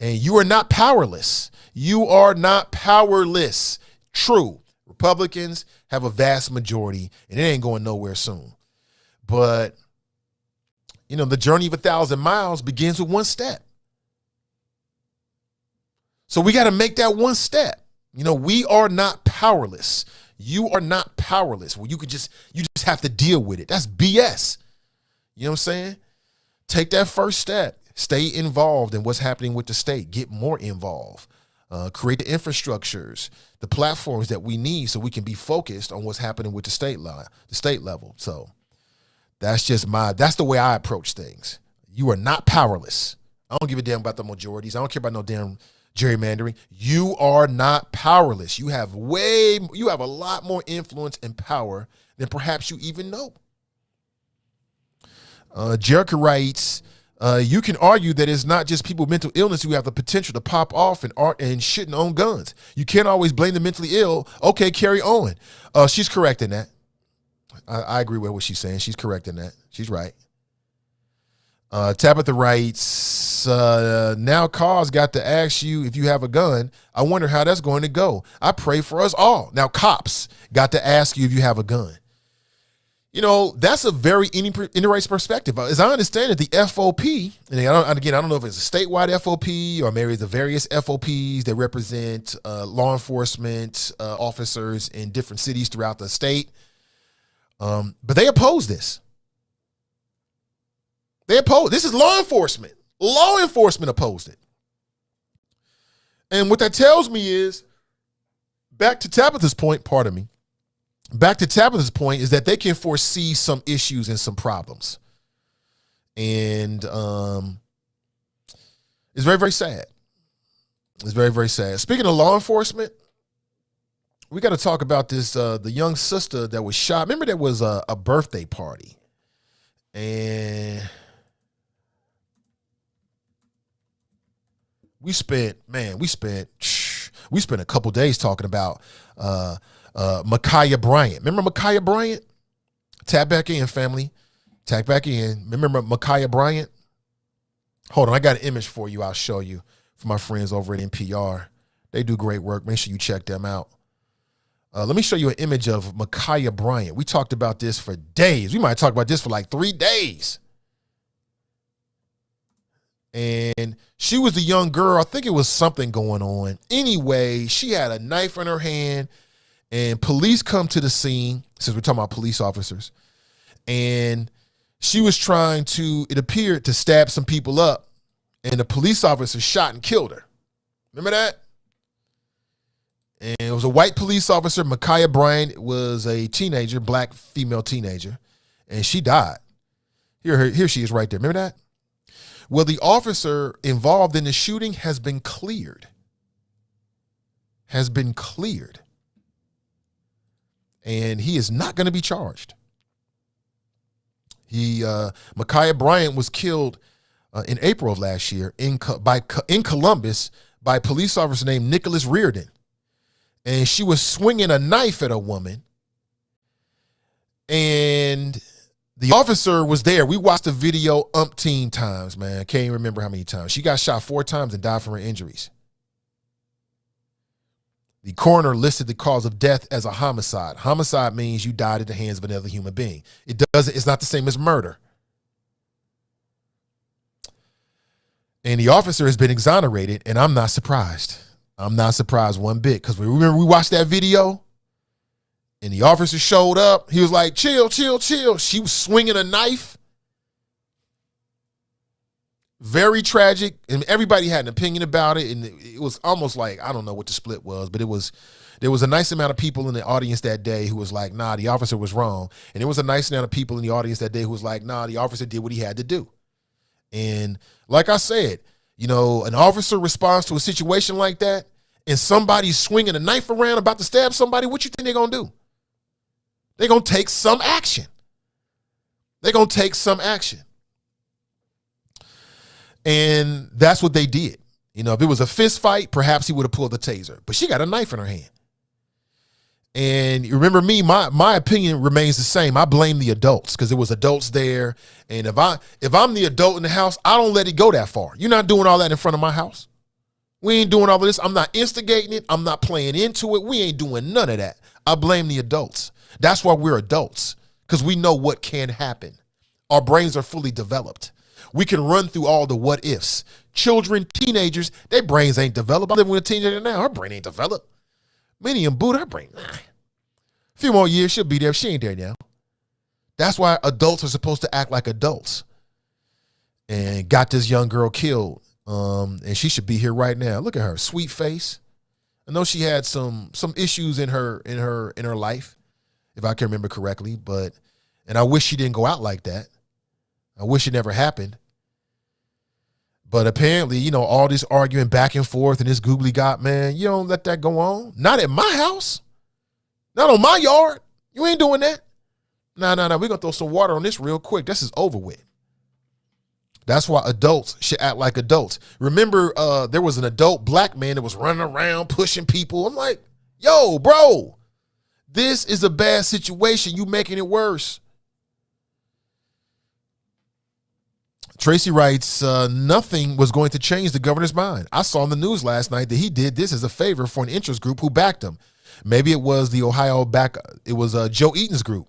And you are not powerless. You are not powerless. True. Republicans have a vast majority, and it ain't going nowhere soon. But, the journey of 1,000 miles begins with one step. So we got to make that one step. We are not powerless. You are not powerless. Well, you just have to deal with it. That's BS. You know what I'm saying? Take that first step. Stay involved in what's happening with the state. Get more involved. Create the infrastructures, the platforms that we need so we can be focused on what's happening with the state level. So that's the way I approach things. You are not powerless. I don't give a damn about the majorities. I don't care about no damn gerrymandering. You are not powerless. You have a lot more influence and power than perhaps you even know. Jericho writes, you can argue that it's not just people with mental illness who have the potential to pop off and shouldn't own guns. You can't always blame the mentally ill. Okay, carry on. She's correct in that. I agree with what she's saying. She's correct in that. She's right. Tabitha writes, now cause got to ask you if you have a gun. I wonder how that's going to go. I pray for us all. Now cops got to ask you if you have a gun. That's a very interesting perspective. As I understand it, the FOP, and I don't know if it's a statewide FOP or maybe the various FOPs that represent law enforcement officers in different cities throughout the state. But they oppose this. This is law enforcement. Law enforcement opposed it. And what that tells me is, back to Tabitha's point, is that they can foresee some issues and some problems. And it's very, very sad. It's very, very sad. Speaking of law enforcement, we got to talk about this, the young sister that was shot. Remember there was a birthday party. And we spent a couple days talking about Ma'Khia Bryant. Remember Ma'Khia Bryant? Tap back in, family. Tap back in. Remember Ma'Khia Bryant? Hold on, I got an image for you. I'll show you for my friends over at NPR. They do great work. Make sure you check them out. Let me show you an image of Ma'Khia Bryant. We talked about this for days. We might talk about this for like 3 days. And she was the young girl. I think it was something going on. Anyway, she had a knife in her hand. And police come to the scene, since we're talking about police officers, and she was trying to, it appeared, to stab some people up, and the police officer shot and killed her. Remember that? And it was a white police officer. Ma'Khia Bryant was a teenager, black female teenager, and she died. Here she is right there. Remember that? Well, the officer involved in the shooting has been cleared. And he is not going to be charged. Ma'Khia Bryant was killed in April of last year in Columbus by a police officer named Nicholas Reardon. And she was swinging a knife at a woman. And the officer was there. We watched the video umpteen times, man. I can't even remember how many times. She got shot 4 times and died from her injuries. The coroner listed the cause of death as a homicide. Homicide means you died at the hands of another human being. It's not the same as murder. And the officer has been exonerated, and I'm not surprised. I'm not surprised one bit, because we watched that video, and the officer showed up. He was like, chill, chill, chill. She was swinging a knife. Very tragic, and everybody had an opinion about it, and it was almost like, I don't know what the split was, but there was a nice amount of people in the audience that day who was like, nah, the officer was wrong, and there was a nice amount of people in the audience that day who was like, nah, the officer did what he had to do. And like I said, an officer responds to a situation like that, and somebody's swinging a knife around about to stab somebody, what you think they're going to do? They're going to take some action. And that's what they did. If it was a fist fight, perhaps he would have pulled the taser. But she got a knife in her hand. And you remember me, my opinion remains the same. I blame the adults because there was adults there. And if I'm the adult in the house, I don't let it go that far. You're not doing all that in front of my house. We ain't doing all of this. I'm not instigating it. I'm not playing into it. We ain't doing none of that. I blame the adults. That's why we're adults, because we know what can happen. Our brains are fully developed. We can run through all the what ifs. Children, teenagers, their brains ain't developed. I live with a teenager now. Her brain ain't developed. Minnie and Buddha, her brain, a few more years, she'll be there. She ain't there now. That's why adults are supposed to act like adults. And got this young girl killed. And she should be here right now. Look at her, sweet face. I know she had some issues in her life, if I can remember correctly. And I wish she didn't go out like that. I wish it never happened. But apparently, all this arguing back and forth and this googly gop, man, you don't let that go on. Not at my house. Not on my yard. You ain't doing that. No. We're going to throw some water on this real quick. This is over with. That's why adults should act like adults. Remember, there was an adult black man that was running around pushing people. I'm like, yo, bro, this is a bad situation. You making it worse. Tracy writes, nothing was going to change the governor's mind. I saw in the news last night that he did this as a favor for an interest group who backed him. Maybe it was the it was Joe Eaton's group.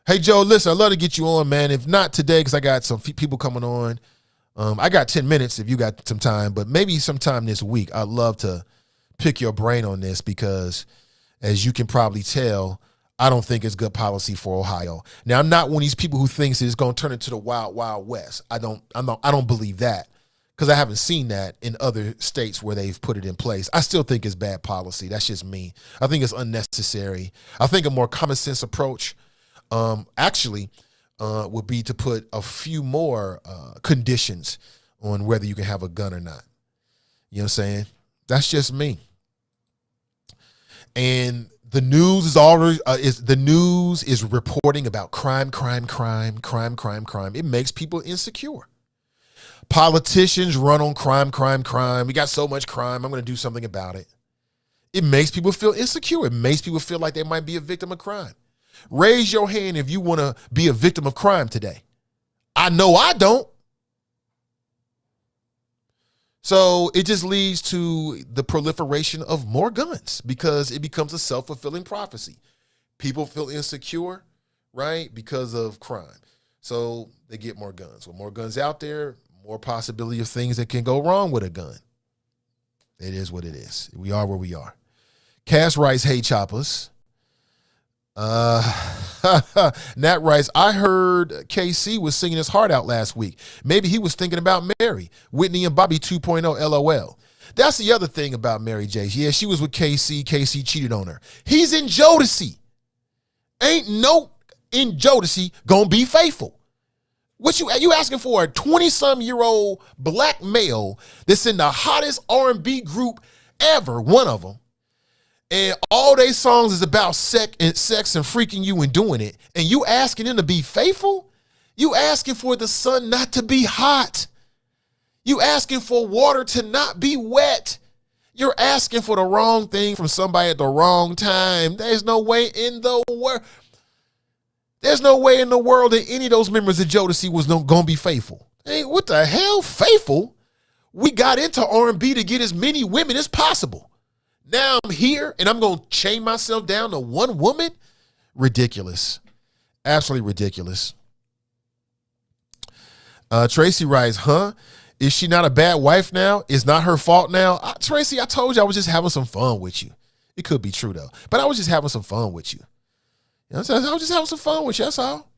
Hey, Joe, listen, I'd love to get you on, man. If not today, because I got some people coming on. I got 10 minutes if you got some time, but maybe sometime this week. I'd love to pick your brain on this because, as you can probably tell, I don't think it's good policy for Ohio. Now, I'm not one of these people who thinks it's going to turn into the wild, wild west. I don't believe that because I haven't seen that in other states where they've put it in place. I still think it's bad policy. That's just me. I think it's unnecessary. I think a more common sense approach would be to put a few more conditions on whether you can have a gun or not. You know what I'm saying? That's just me. And the news is already is reporting about crime. It makes people insecure. Politicians run on crime. We got so much crime. I'm going to do something about it. It makes people feel insecure. It makes people feel like they might be a victim of crime. Raise your hand if you want to be a victim of crime today. I know I don't. So it just leads to the proliferation of more guns because it becomes a self-fulfilling prophecy. People feel insecure, right, because of crime. So they get more guns. With more guns out there, more possibility of things that can go wrong with a gun. It is what it is. We are where we are. Cass writes, hey, choppers. Nat writes, I heard KC was singing his heart out last week. Maybe he was thinking about Mary, Whitney and Bobby 2.0 LOL. That's the other thing about Mary J. Yeah, she was with KC. KC cheated on her. He's in Jodeci. Ain't no in Jodeci gonna be faithful. What you asking for? A 20-some-year-old black male that's in the hottest R&B group ever, one of them. And all they songs is about sex and freaking you and doing it. And you asking them to be faithful? You asking for the sun not to be hot. You asking for water to not be wet. You're asking for the wrong thing from somebody at the wrong time. There's no way in the world. There's no way in the world that any of those members of Jodeci was going to be faithful. Hey, what the hell? Faithful? We got into R&B to get as many women as possible. Now I'm here and I'm going to chain myself down to one woman? Ridiculous. Absolutely ridiculous. Tracy writes, is she not a bad wife now? It's not her fault now? Tracy, I told you I was just having some fun with you. It could be true though, but I was just having some fun with you. I was just having some fun with you. That's all.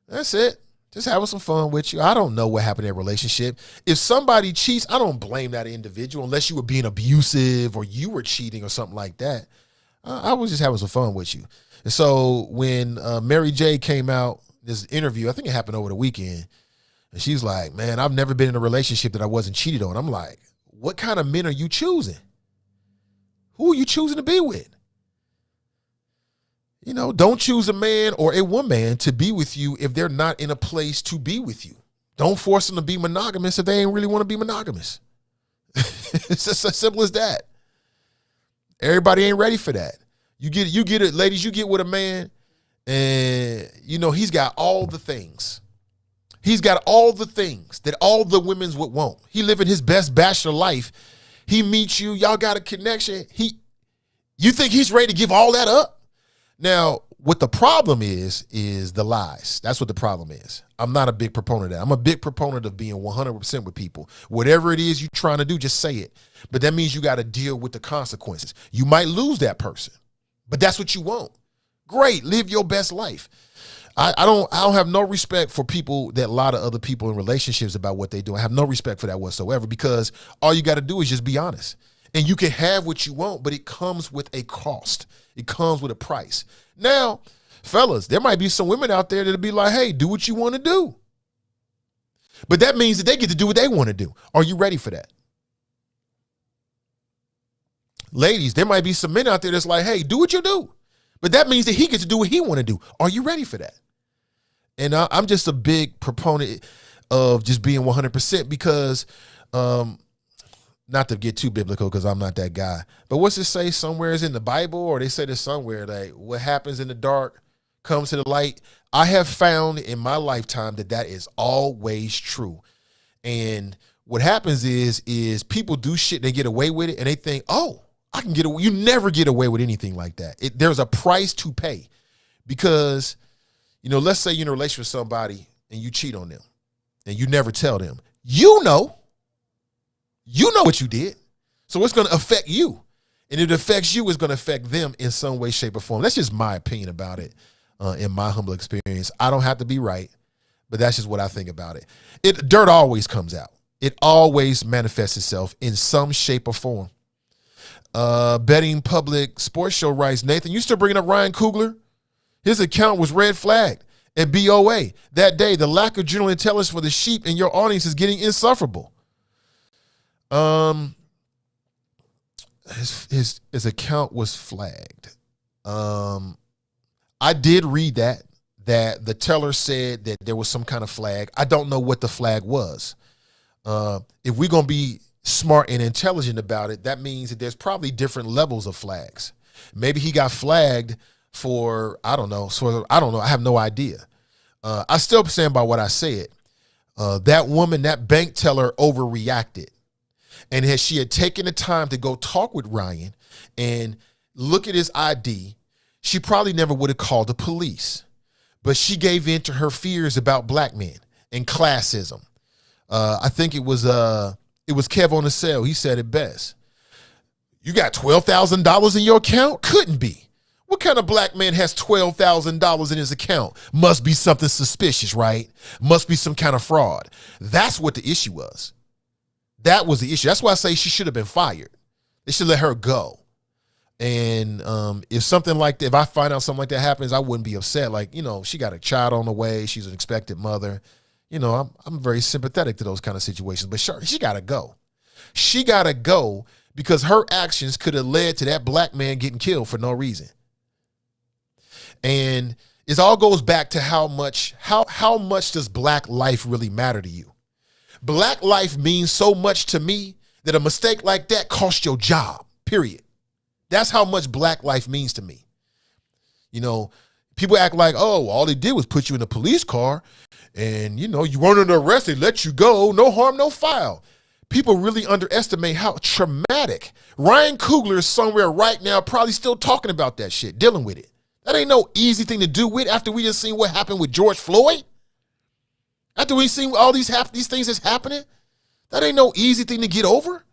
That's it. Just having some fun with you. I don't know what happened in that relationship. If somebody cheats, I don't blame that individual unless you were being abusive or you were cheating or something like that. I was just having some fun with you. And so when Mary J came out, this interview, I think it happened over the weekend, and she's like, man, I've never been in a relationship that I wasn't cheated on. I'm like, what kind of men are you choosing? Who are you choosing to be with? You know, don't choose a man or a woman to be with you if they're not in a place to be with you. Don't force them to be monogamous if they ain't really want to be monogamous. It's just as simple as that. Everybody ain't ready for that. You get it, ladies, you get with a man and, he's got all the things. He's got all the things that all the women would want. He living his best bachelor life. He meets you. Y'all got a connection. You think he's ready to give all that up? Now, what the problem is the lies. That's what the problem is. I'm not a big proponent of that. I'm a big proponent of being 100% with people. Whatever it is you're trying to do, just say it. But that means you got to deal with the consequences. You might lose that person, but that's what you want. Great. Live your best life. I don't have no respect for people that lie to other people in relationships about what they do. I have no respect for that whatsoever, because all you got to do is just be honest. And you can have what you want, but it comes with a cost. It comes with a price. Now, fellas, there might be some women out there that'll be like, hey, do what you want to do. But that means that they get to do what they want to do. Are you ready for that? Ladies, there might be some men out there that's like, hey, do what you do. But that means that he gets to do what he want to do. Are you ready for that? And I'm just a big proponent of just being 100%, because not to get too biblical, because I'm not that guy, but what's it say somewhere is in the Bible, or they say this somewhere, like what happens in the dark comes to the light. I have found in my lifetime that is always true. And what happens is people do shit, they get away with it, and they think, oh, I can get away. You never get away with anything like that. There's a price to pay, because, let's say you're in a relationship with somebody and you cheat on them and you never tell them, you know what you did. So it's going to affect you. And if it affects you, it's going to affect them in some way, shape, or form. That's just my opinion about it. In my humble experience, I don't have to be right, but that's just what I think about it. Dirt always comes out. It always manifests itself in some shape or form. Betting Public Sports Show writes, Nathan, you still bringing up Ryan Coogler? His account was red flagged at BOA. That day, the lack of general intelligence for the sheep in your audience is getting insufferable. His account was flagged. I did read that the teller said that there was some kind of flag. I don't know what the flag was. If we're going to be smart and intelligent about it, that means that there's probably different levels of flags. Maybe he got flagged for, I don't know. I have no idea. I still stand by what I said. That woman, that bank teller overreacted. And as she had taken the time to go talk with Ryan and look at his ID, she probably never would have called the police. But she gave in to her fears about black men and classism. I think it was Kev on the cell. He said it best. You got $12,000 in your account? Couldn't be. What kind of black man has $12,000 in his account? Must be something suspicious, right? Must be some kind of fraud. That's what the issue was. That was the issue. That's why I say she should have been fired. They should let her go. And if something like that, if I find out something like that happens, I wouldn't be upset. Like, she got a child on the way. She's an expected mother. I'm very sympathetic to those kind of situations. But sure, she got to go. She got to go because her actions could have led to that black man getting killed for no reason. And it all goes back to how much does black life really matter to you? Black life means so much to me that a mistake like that costs your job, period. That's how much black life means to me. People act like, oh, all they did was put you in a police car and, you weren't under arrest. They let you go. No harm, no foul. People really underestimate how traumatic. Ryan Coogler is somewhere right now probably still talking about that shit, dealing with it. That ain't no easy thing to do with after we just seen what happened with George Floyd. After we seen all these things that's happening, that ain't no easy thing to get over.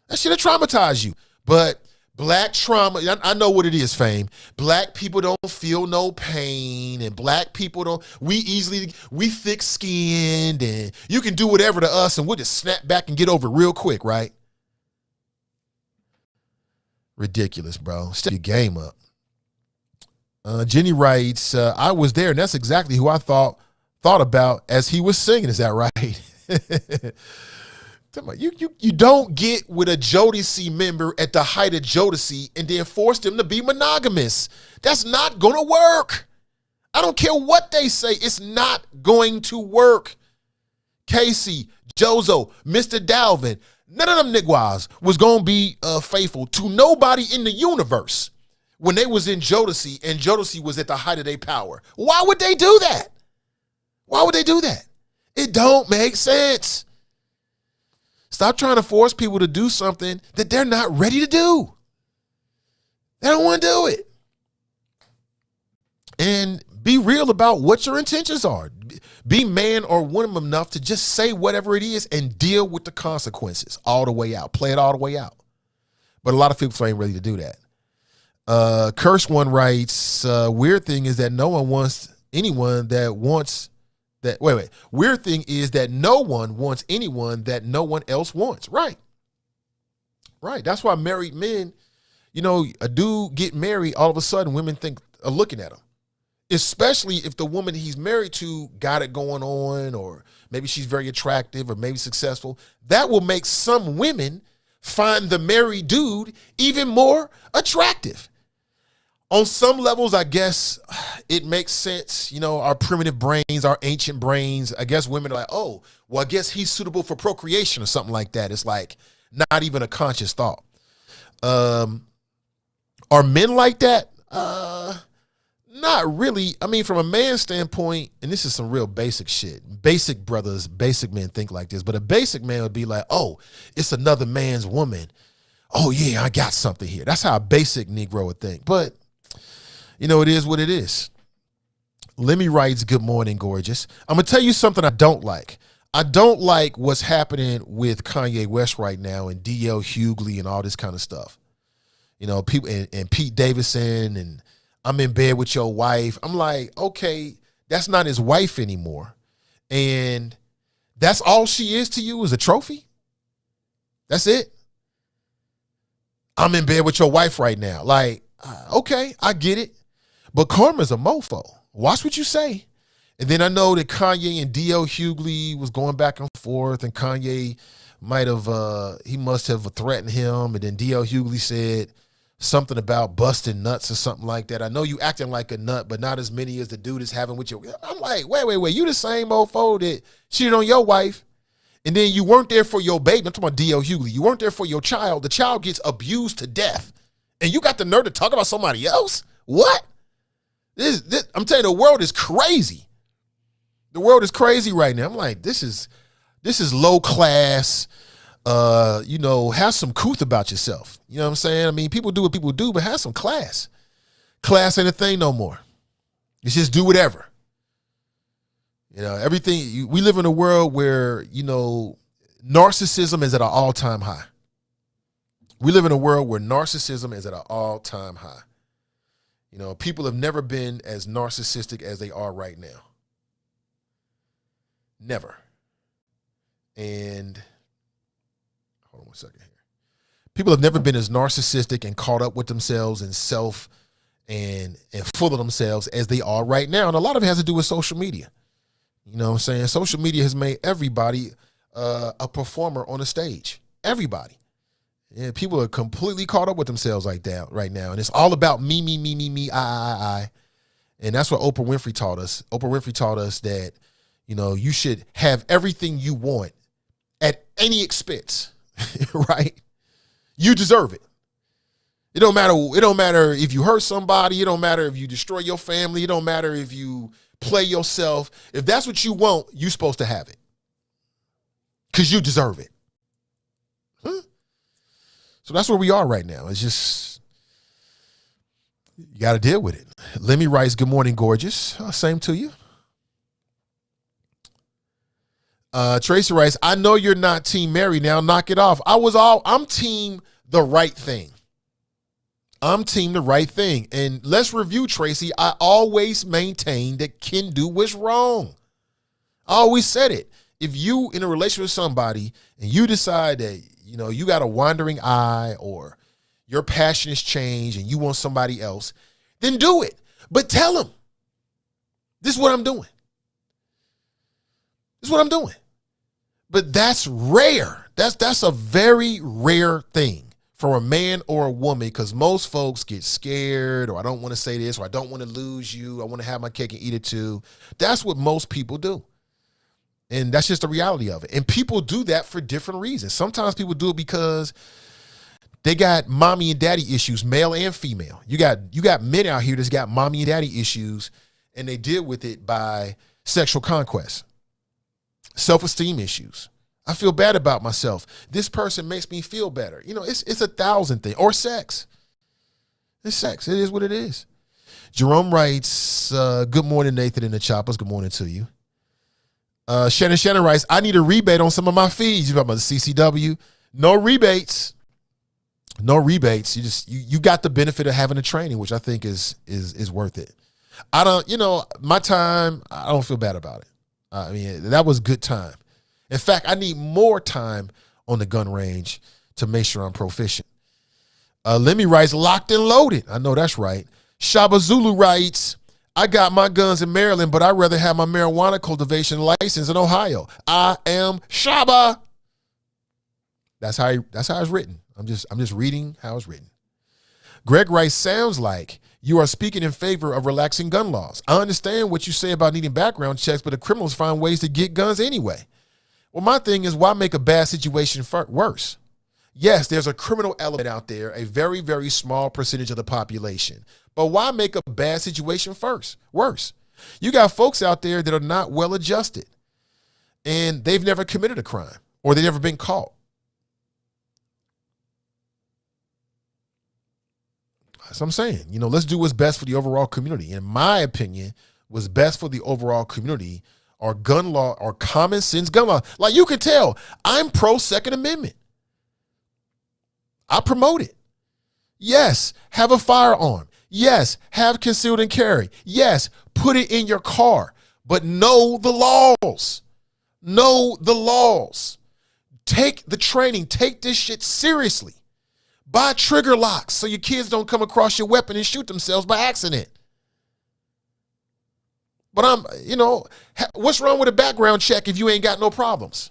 That shit'll traumatize you. But black trauma, I know what it is, Fame. Black people don't feel no pain, and black people we thick-skinned, and you can do whatever to us, and we'll just snap back and get over it real quick, right? Ridiculous, bro. Step your game up. Jenny writes, I was there, and that's exactly who I thought about as he was singing. Is that right? You don't get with a Jodeci member at the height of Jodeci and then force them to be monogamous. That's not going to work. I don't care what they say. It's not going to work. Casey, Jozo, Mr. Dalvin, None of them niggas was going to be faithful to nobody in the universe when they was in Jodeci and Jodeci was at the height of their power. Why would they do that? Why would they do that? It don't make sense. Stop trying to force people to do something that they're not ready to do. They don't want to do it. And be real about what your intentions are. Be man or woman enough to just say whatever it is and deal with the consequences all the way out. Play it all the way out. But a lot of people ain't ready to do that. Curse One writes, weird thing is that no one wants anyone that wants that. Wait. Weird thing is that no one wants anyone that no one else wants. Right. That's why married men, a dude get married, all of a sudden women are looking at him. Especially if the woman he's married to got it going on, or maybe she's very attractive or maybe successful. That will make some women find the married dude even more attractive. On some levels, I guess it makes sense. Our primitive brains, our ancient brains, I guess women are like, oh, well, I guess he's suitable for procreation or something like that. It's like not even a conscious thought. Are men like that? Not really. I mean, from a man's standpoint, and this is some real basic shit. Basic brothers, basic men think like this, but a basic man would be like, oh, it's another man's woman. Oh, yeah, I got something here. That's how a basic Negro would think. But, it is what it is. Lemmy writes, good morning, gorgeous. I'm going to tell you something I don't like. I don't like what's happening with Kanye West right now and D.L. Hughley and all this kind of stuff. People and Pete Davidson and I'm in bed with your wife. I'm like, okay, that's not his wife anymore. And that's all she is to you is a trophy? That's it? I'm in bed with your wife right now. Like, okay, I get it. But karma's a mofo. Watch what you say. And then I know that Kanye and D.L. Hughley was going back and forth, and Kanye must have threatened him. And then D.L. Hughley said something about busting nuts or something like that. I know you acting like a nut, but not as many as the dude is having with you. I'm like, wait. You the same mofo that cheated on your wife, and then you weren't there for your baby. I'm talking about D.L. Hughley. You weren't there for your child. The child gets abused to death, and you got the nerve to talk about somebody else? What? This I'm telling you, the world is crazy. The world is crazy right now. I'm like, this is low class. Have some couth about yourself. You know what I'm saying? I mean, people do what people do, but have some class. Class ain't a thing no more. It's just do whatever. Everything. We live in a world where, narcissism is at an all-time high. We live in a world where narcissism is at an all-time high. People have never been as narcissistic as they are right now. Never. And hold on one second here. People have never been as narcissistic and caught up with themselves and self and full of themselves as they are right now. And a lot of it has to do with social media. You know what I'm saying? Social media has made everybody a performer on a stage. Everybody. Yeah, people are completely caught up with themselves like that right now. And it's all about me, I. And that's what Oprah Winfrey taught us. Oprah Winfrey taught us that, you should have everything you want at any expense, right? You deserve it. It don't matter if you hurt somebody. It don't matter if you destroy your family. It don't matter if you play yourself. If that's what you want, you're supposed to have it because you deserve it. So that's where we are right now. It's just, you got to deal with it. Lemmy writes, good morning, gorgeous. Same to you. Tracy writes, I know you're not team Mary now. Knock it off. I'm team the right thing. I'm team the right thing. And let's review, Tracy. I always maintain that can do what's wrong. I always said it. If you in a relationship with somebody and you decide that, you got a wandering eye or your passion has changed and you want somebody else, then do it. But tell them, this is what I'm doing. This is what I'm doing. But that's rare. That's a very rare thing for a man or a woman, because most folks get scared, or I don't want to say this, or I don't want to lose you. I want to have my cake and eat it too. That's what most people do. And that's just the reality of it. And people do that for different reasons. Sometimes people do it because they got mommy and daddy issues, male and female. You got men out here that's got mommy and daddy issues, and they deal with it by sexual conquest, self-esteem issues. I feel bad about myself. This person makes me feel better. It's 1,000 things. Or sex. It's sex. It is what it is. Jerome writes, good morning, Nathan and the Choppers. Good morning to you. Shannon writes, I need a rebate on some of my fees. You talking about the CCW? No rebates. No rebates. You got the benefit of having a training, which I think is worth it. My time, I don't feel bad about it. I mean, that was good time. In fact, I need more time on the gun range to make sure I'm proficient. Lemmy writes, locked and loaded. I know that's right. Shaba Zulu writes, I got my guns in Maryland, but I'd rather have my marijuana cultivation license in Ohio. I am Shaba. That's how it's written. I'm just reading how it's written. Greg writes, sounds like you are speaking in favor of relaxing gun laws. I understand what you say about needing background checks, but the criminals find ways to get guns anyway. Well, my thing is, why make a bad situation worse? Yes, there's a criminal element out there, a very, very small percentage of the population. But why make a bad situation worse? You got folks out there that are not well adjusted, and they've never committed a crime, or they've never been caught. That's what I'm saying. Let's do what's best for the overall community. In my opinion, what's best for the overall community are gun law or common sense gun law. Like, you can tell, I'm pro Second Amendment. I promote it. Yes, have a firearm. Yes, have concealed and carry. Yes, put it in your car. But know the laws. Know the laws. Take the training. Take this shit seriously. Buy trigger locks so your kids don't come across your weapon and shoot themselves by accident. But what's wrong with a background check if you ain't got no problems?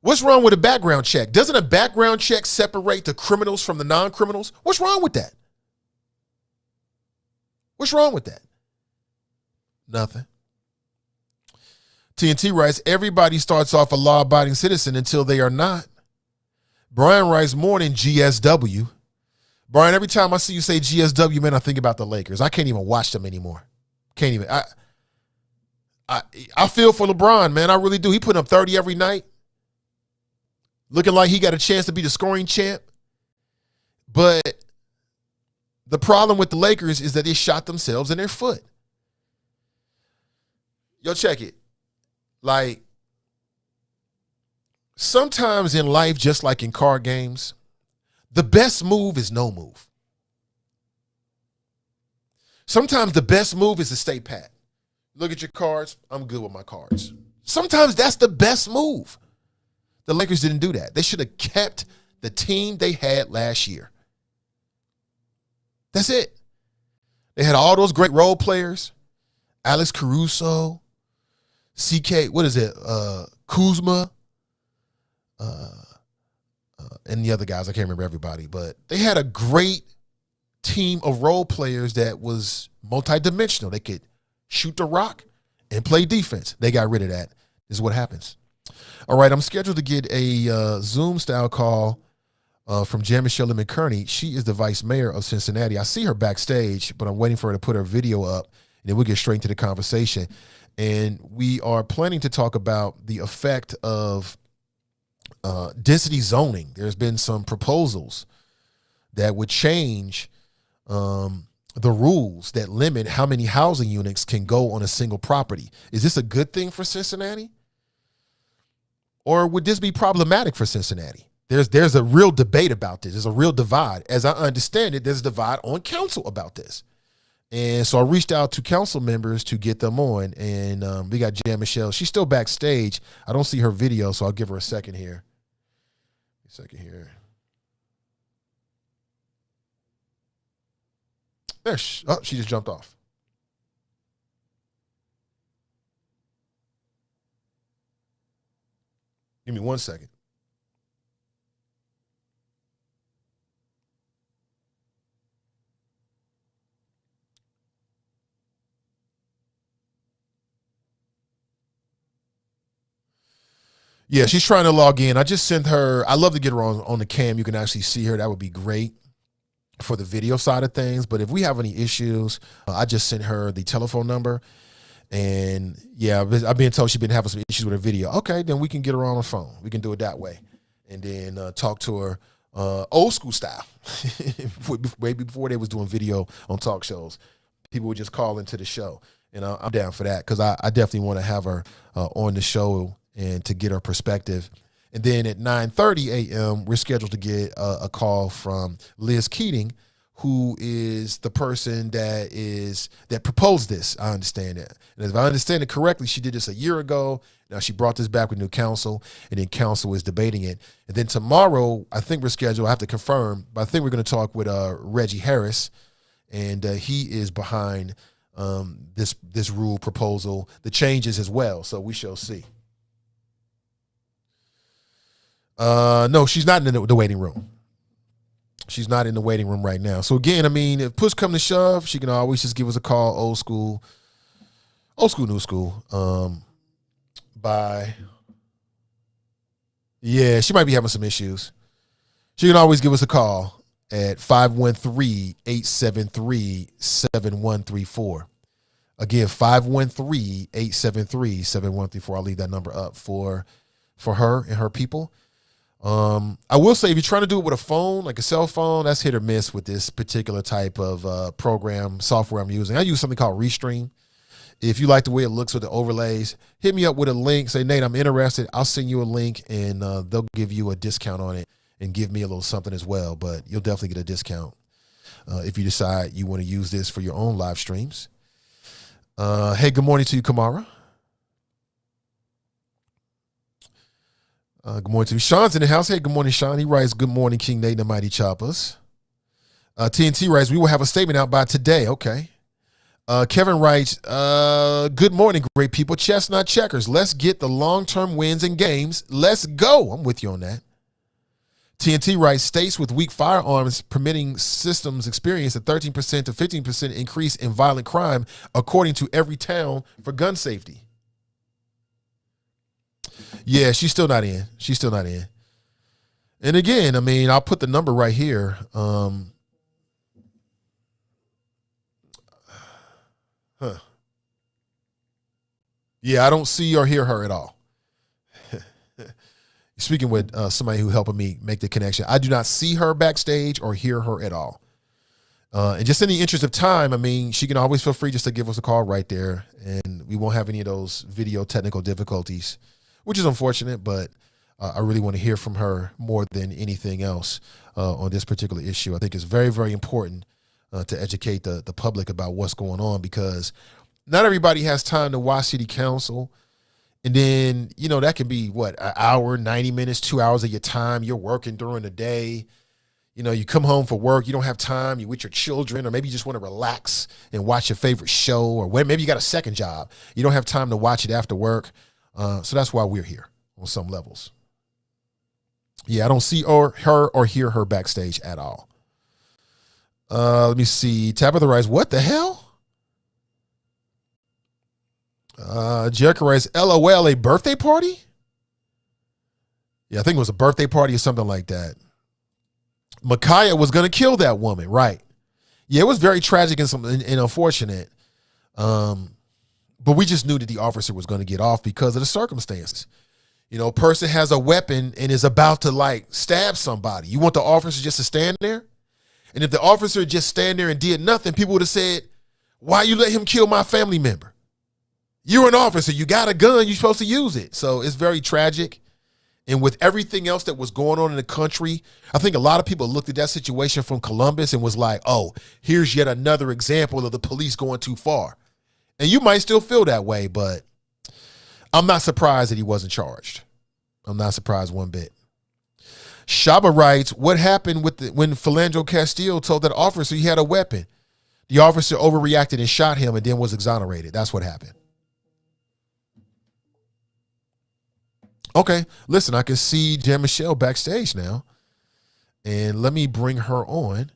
What's wrong with a background check? Doesn't a background check separate the criminals from the non-criminals? What's wrong with that? What's wrong with that? Nothing. TNT writes, everybody starts off a law-abiding citizen until they are not. Brian writes, morning, GSW. Brian, every time I see you say GSW, man, I think about the Lakers. I can't even watch them anymore. Can't even. I feel for LeBron, man. I really do. He put up 30 every night, looking like he got a chance to be the scoring champ. But the problem with the Lakers is that they shot themselves in their foot. Yo, check it. Like, sometimes in life, just like in card games, the best move is no move. Sometimes the best move is to stay pat. Look at your cards. I'm good with my cards. Sometimes that's the best move. The Lakers didn't do that. They should have kept the team they had last year. That's it. They had all those great role players. Alex Caruso, CK, Kuzma, and the other guys. I can't remember everybody, but they had a great team of role players that was multidimensional. They could shoot the rock and play defense. They got rid of that. This is what happens. All right, I'm scheduled to get a Zoom-style call from Jan-Michelle Lemon Kearney. She is the vice mayor of Cincinnati. I see her backstage, but I'm waiting for her to put her video up, and then we'll get straight into the conversation. And we are planning to talk about the effect of density zoning. There's been some proposals that would change the rules that limit how many housing units can go on a single property. Is this a good thing for Cincinnati? Or would this be problematic for Cincinnati? There's a real debate about this. There's a real divide. As I understand it, there's a divide on council about this. And so I reached out to council members to get them on. And we got Jan-Michelle. She's still backstage. I don't see her video, so I'll give her a second here. There, she just jumped off. Give me 1 second. Yeah, she's trying to log in. I just sent her. I love to get her on the cam. You can actually see her. That would be great for the video side of things. But if we have any issues, I just sent her the telephone number. And yeah, I've been told she's been having some issues with her video. Okay, then we can get her on the phone. We can do it that way. And then talk to her old school style. Way before they was doing video on talk shows. People would just call into the show. And I'm down for that because I definitely want to have her on the show and to get her perspective. And then at 9:30 a.m., we're scheduled to get a call from Liz Keating, who is the person that proposed this. I understand that. And if I understand it correctly, she did this a year ago. Now she brought this back with new council, and then council is debating it. And then tomorrow, I think we're scheduled, I have to confirm, but I think we're going to talk with Reggie Harris, and he is behind this rule proposal, the changes as well. So we shall see. No, she's not in the waiting room. She's not in the waiting room right now. So again, I mean, if push come to shove, she can always just give us a call, old school, new school. Yeah, she might be having some issues. She can always give us a call at 513-873-7134. Again, 513-873-7134. I'll leave that number up for her and her people. I will say, if you're trying to do it with a phone, like a cell phone, that's hit or miss with this particular type of program, software I'm using. I use something called Restream. If you like the way it looks with the overlays, hit me up with a link. Say, Nate, I'm interested. I'll send you a link, and they'll give you a discount on it and give me a little something as well. But you'll definitely get a discount if you decide you want to use this for your own live streams. Hey, good morning to you, Kamara. Good morning to you. Sean's in the house. Hey, good morning, Sean. He writes, good morning, King Nate and the Mighty Choppers. TNT writes, we will have a statement out by today. Okay. Kevin writes, good morning, great people. Chestnut checkers. Let's get the long-term wins and games. Let's go. I'm with you on that. TNT writes, states with weak firearms permitting systems experience a 13% to 15% increase in violent crime, according to Every Town for Gun Safety. Yeah, she's still not in. She's still not in. And again, I mean, I'll put the number right here. Yeah, I don't see or hear her at all. Speaking with somebody who helping me make the connection, I do not see her backstage or hear her at all. And just in the interest of time, I mean, she can always feel free just to give us a call right there, and we won't have any of those video technical difficulties, which is unfortunate, but I really want to hear from her more than anything else on this particular issue. I think it's very, very important to educate the public about what's going on, because not everybody has time to watch city council. And then, you know, that can be what, an hour, 90 minutes, 2 hours of your time. You're working during the day. You know, you come home for work, you don't have time, you're with your children, or maybe you just want to relax and watch your favorite show, or maybe you got a second job. You don't have time to watch it after work. So that's why we're here on some levels. Yeah, I don't see her or hear her backstage at all. Let me see. Tabitha writes, what the hell? Jericho writes, LOL, a birthday party? Yeah, I think it was a birthday party or something like that. Micaiah was going to kill that woman, right? Yeah, it was very tragic and unfortunate. But we just knew that the officer was going to get off because of the circumstances. You know, a person has a weapon and is about to like stab somebody. You want the officer just to stand there? And if the officer just stand there and did nothing, people would have said, why you let him kill my family member? You're an officer. You got a gun. You're supposed to use it. So it's very tragic. And with everything else that was going on in the country, I think a lot of people looked at that situation from Columbus and was like, oh, here's yet another example of the police going too far. And you might still feel that way, but I'm not surprised that he wasn't charged. I'm not surprised one bit. Shaba writes, what happened when Philandro Castile told that officer he had a weapon? The officer overreacted and shot him and then was exonerated. That's what happened. Okay, listen, I can see Jan-Michelle backstage now. And let me bring her on.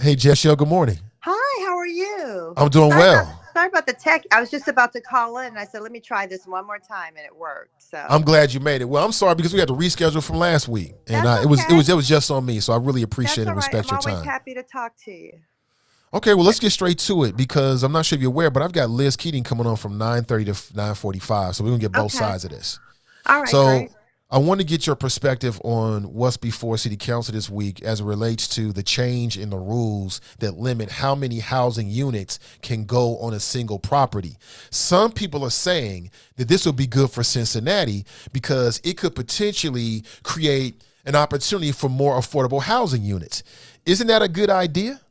Hey, Jan-Michelle, good morning. Hi, how are you? I'm doing well. Sorry about the tech. I was just about to call in and I said, let me try this one more time, and it worked. So I'm glad you made it. Well, I'm sorry because we had to reschedule from last week, and that's it was just on me. So I really appreciate and respect I'm your always time. happy to talk to you. Okay, well, let's get straight to it because I'm not sure if you're aware, but I've got Liz Keating coming on from 9:30 to 9:45, so we're gonna get both sides of this. All right. So great. I want to get your perspective on what's before City Council this week as it relates to the change in the rules that limit how many housing units can go on a single property. Some people are saying that this will be good for Cincinnati because it could potentially create an opportunity for more affordable housing units. Isn't that a good idea?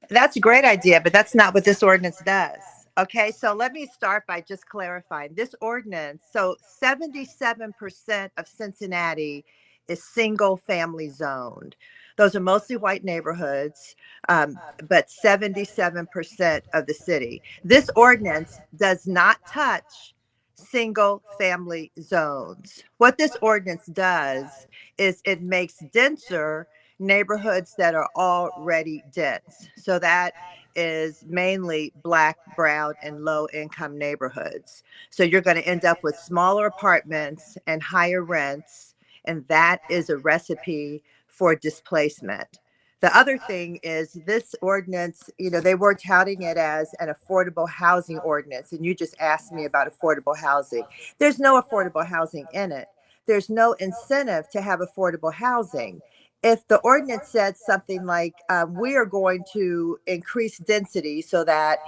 That's a great idea, but that's not what this ordinance does. Okay, so let me start by just clarifying this ordinance. So 77% of Cincinnati is single family zoned. Those are mostly white neighborhoods, but 77% of the city. This ordinance does not touch single family zones. What this ordinance does is it makes denser neighborhoods that are already dense. So that is mainly Black, brown, and low income neighborhoods. So you're going to end up with smaller apartments and higher rents. And that is a recipe for displacement. The other thing is this ordinance, they were touting it as an affordable housing ordinance. And you just asked me about affordable housing. There's no affordable housing in it. There's no incentive to have affordable housing. If the ordinance said something like, we are going to increase density so that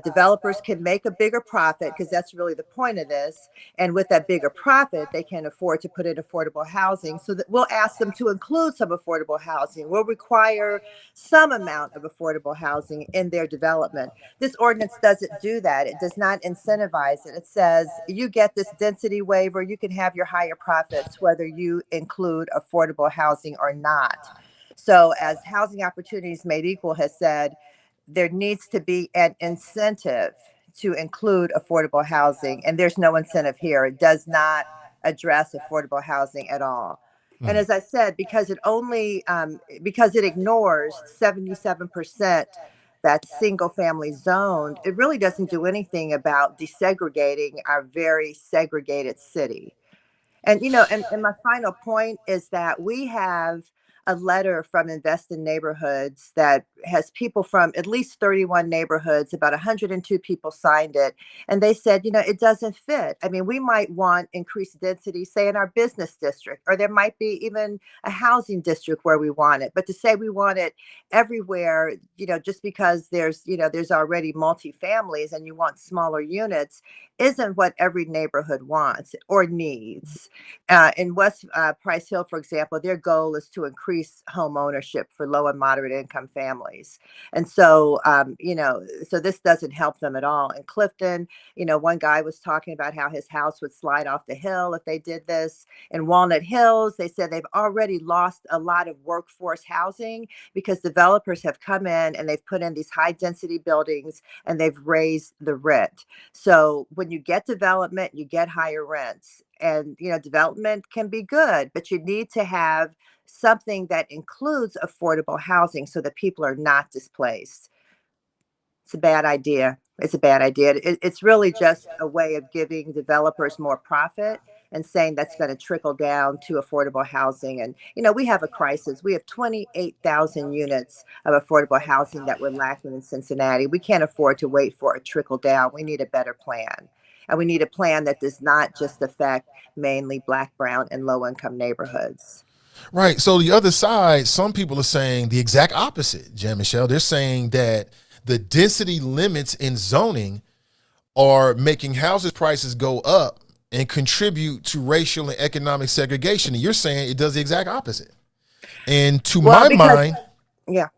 developers can make a bigger profit, because that's really the point of this. And with that bigger profit, they can afford to put in affordable housing. So that we'll ask them to include some affordable housing. We'll require some amount of affordable housing in their development. This ordinance doesn't do that. It does not incentivize it. It says you get this density waiver, you can have your higher profits, whether you include affordable housing or not. So as Housing Opportunities Made Equal has said, there needs to be an incentive to include affordable housing, and there's no incentive here. It does not address affordable housing at all. And as I said, because it ignores 77% that's single family zoned, it really doesn't do anything about desegregating our very segregated city. And and my final point is that we have a letter from Invest in Neighborhoods that has people from at least 31 neighborhoods, about 102 people signed it. And they said, it doesn't fit. I mean, we might want increased density, say in our business district, or there might be even a housing district where we want it. But to say we want it everywhere, just because there's already multifamilies and you want smaller units, isn't what every neighborhood wants or needs. In West Price Hill, for example, their goal is to increase home ownership for low and moderate income families. And so, so this doesn't help them at all. In Clifton, one guy was talking about how his house would slide off the hill if they did this. In Walnut Hills, they said they've already lost a lot of workforce housing because developers have come in and they've put in these high density buildings and they've raised the rent. So when you get development, you get higher rents. And, development can be good, but you need to have something that includes affordable housing so that people are not displaced. It's a bad idea. It's a bad idea. It's really just a way of giving developers more profit and saying that's going to trickle down to affordable housing. And, we have a crisis. We have 28,000 units of affordable housing that we're lacking in Cincinnati. We can't afford to wait for a trickle down. We need a better plan. And we need a plan that does not just affect mainly Black, brown, and low-income neighborhoods. Right. So the other side, some people are saying the exact opposite, Jan-Michelle. They're saying that the density limits in zoning are making houses prices go up and contribute to racial and economic segregation. And you're saying it does the exact opposite. And to my mind, yeah.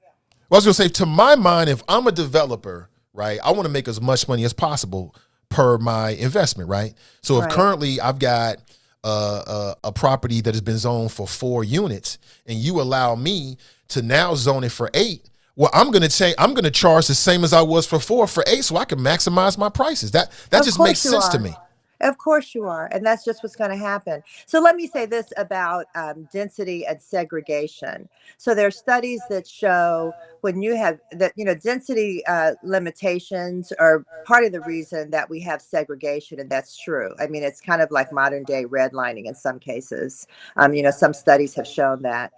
Well, I was going to say, to my mind, if I'm a developer, right, I want to make as much money as possible per my investment, right? So if currently I've got a property that has been zoned for 4 units and you allow me to now zone it for 8, well, I'm going to charge the same as I was for 4 for 8 so I can maximize my prices. That just makes sense to me. Of course you are. And that's just what's going to happen. So let me say this about density and segregation. So there are studies that show when you have that, density limitations are part of the reason that we have segregation. And that's true. I mean, it's kind of like modern day redlining in some cases. Some studies have shown that.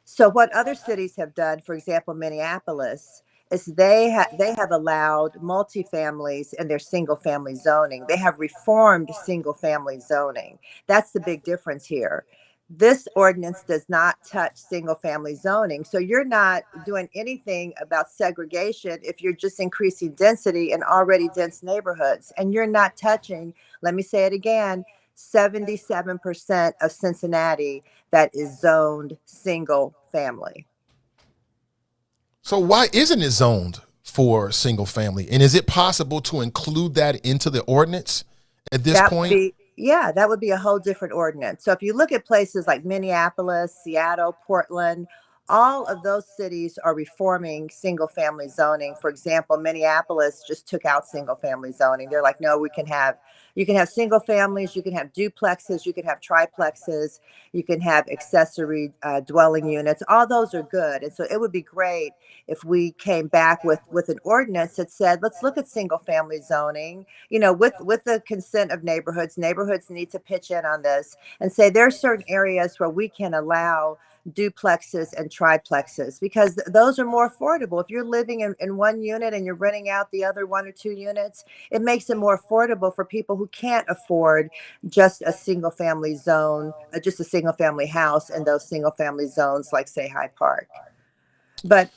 So what other cities have done, for example, Minneapolis, is they have allowed multifamilies in their single family zoning. They have reformed single family zoning. That's the big difference here. This ordinance does not touch single family zoning. So you're not doing anything about segregation if you're just increasing density in already dense neighborhoods. And you're not touching, let me say it again, 77% of Cincinnati that is zoned single family. So why isn't it zoned for single family? And is it possible to include that into the ordinance at this point? That would be a whole different ordinance. So if you look at places like Minneapolis, Seattle, Portland, all of those cities are reforming single family zoning. For example, Minneapolis just took out single family zoning. They're like, no, you can have single families, you can have duplexes, you can have triplexes, you can have accessory dwelling units. All those are good. And so it would be great if we came back with an ordinance that said, let's look at single family zoning, with the consent of neighborhoods. Neighborhoods need to pitch in on this and say there are certain areas where we can allow duplexes and triplexes because those are more affordable. If you're living in one unit and you're renting out the other 1 or 2 units, it makes it more affordable for people who can't afford just a single family zone, just a single family house in those single family zones like say Hyde Park. But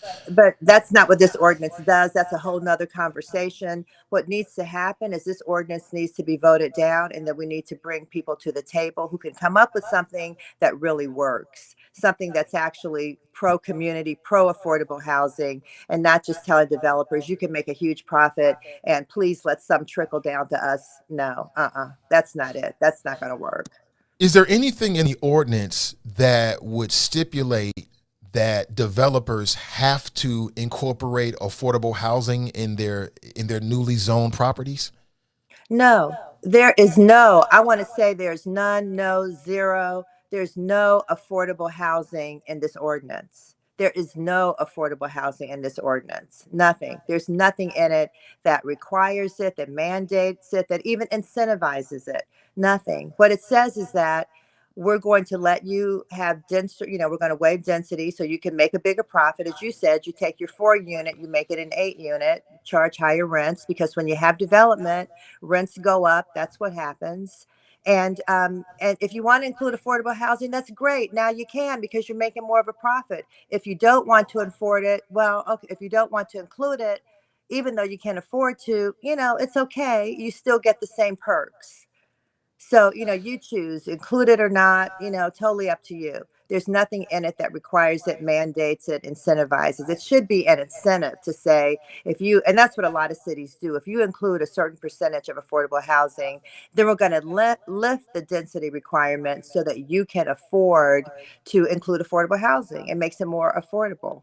that's not what this ordinance does. That's a whole nother conversation. What needs to happen is this ordinance needs to be voted down, and then we need to bring people to the table who can come up with something that really works, something that's actually pro-community, pro-affordable housing, and not just telling developers you can make a huge profit and please let some trickle down to us. No, that's not it. That's not going to work. Is there anything in the ordinance that would stipulate that developers have to incorporate affordable housing in their newly zoned properties? No, there is no. I want to say there's none, no, zero. There's no affordable housing in this ordinance. There is no affordable housing in this ordinance. Nothing. There's nothing in it that requires it, that mandates it, that even incentivizes it. Nothing. What it says is that we're going to let you have density, we're going to waive density so you can make a bigger profit. As you said, you take your 4 unit, you make it an 8 unit, charge higher rents because when you have development, rents go up. That's what happens. And if you want to include affordable housing, that's great. Now you can because you're making more of a profit. If you don't want to afford it, well, okay, if you don't want to include it, even though you can't afford to, it's okay. You still get the same perks. So, you choose, include it or not, totally up to you. There's nothing in it that requires it, mandates it, incentivizes. It should be an incentive to say and that's what a lot of cities do. If you include a certain percentage of affordable housing, then we're going to lift the density requirements so that you can afford to include affordable housing. It makes it more affordable.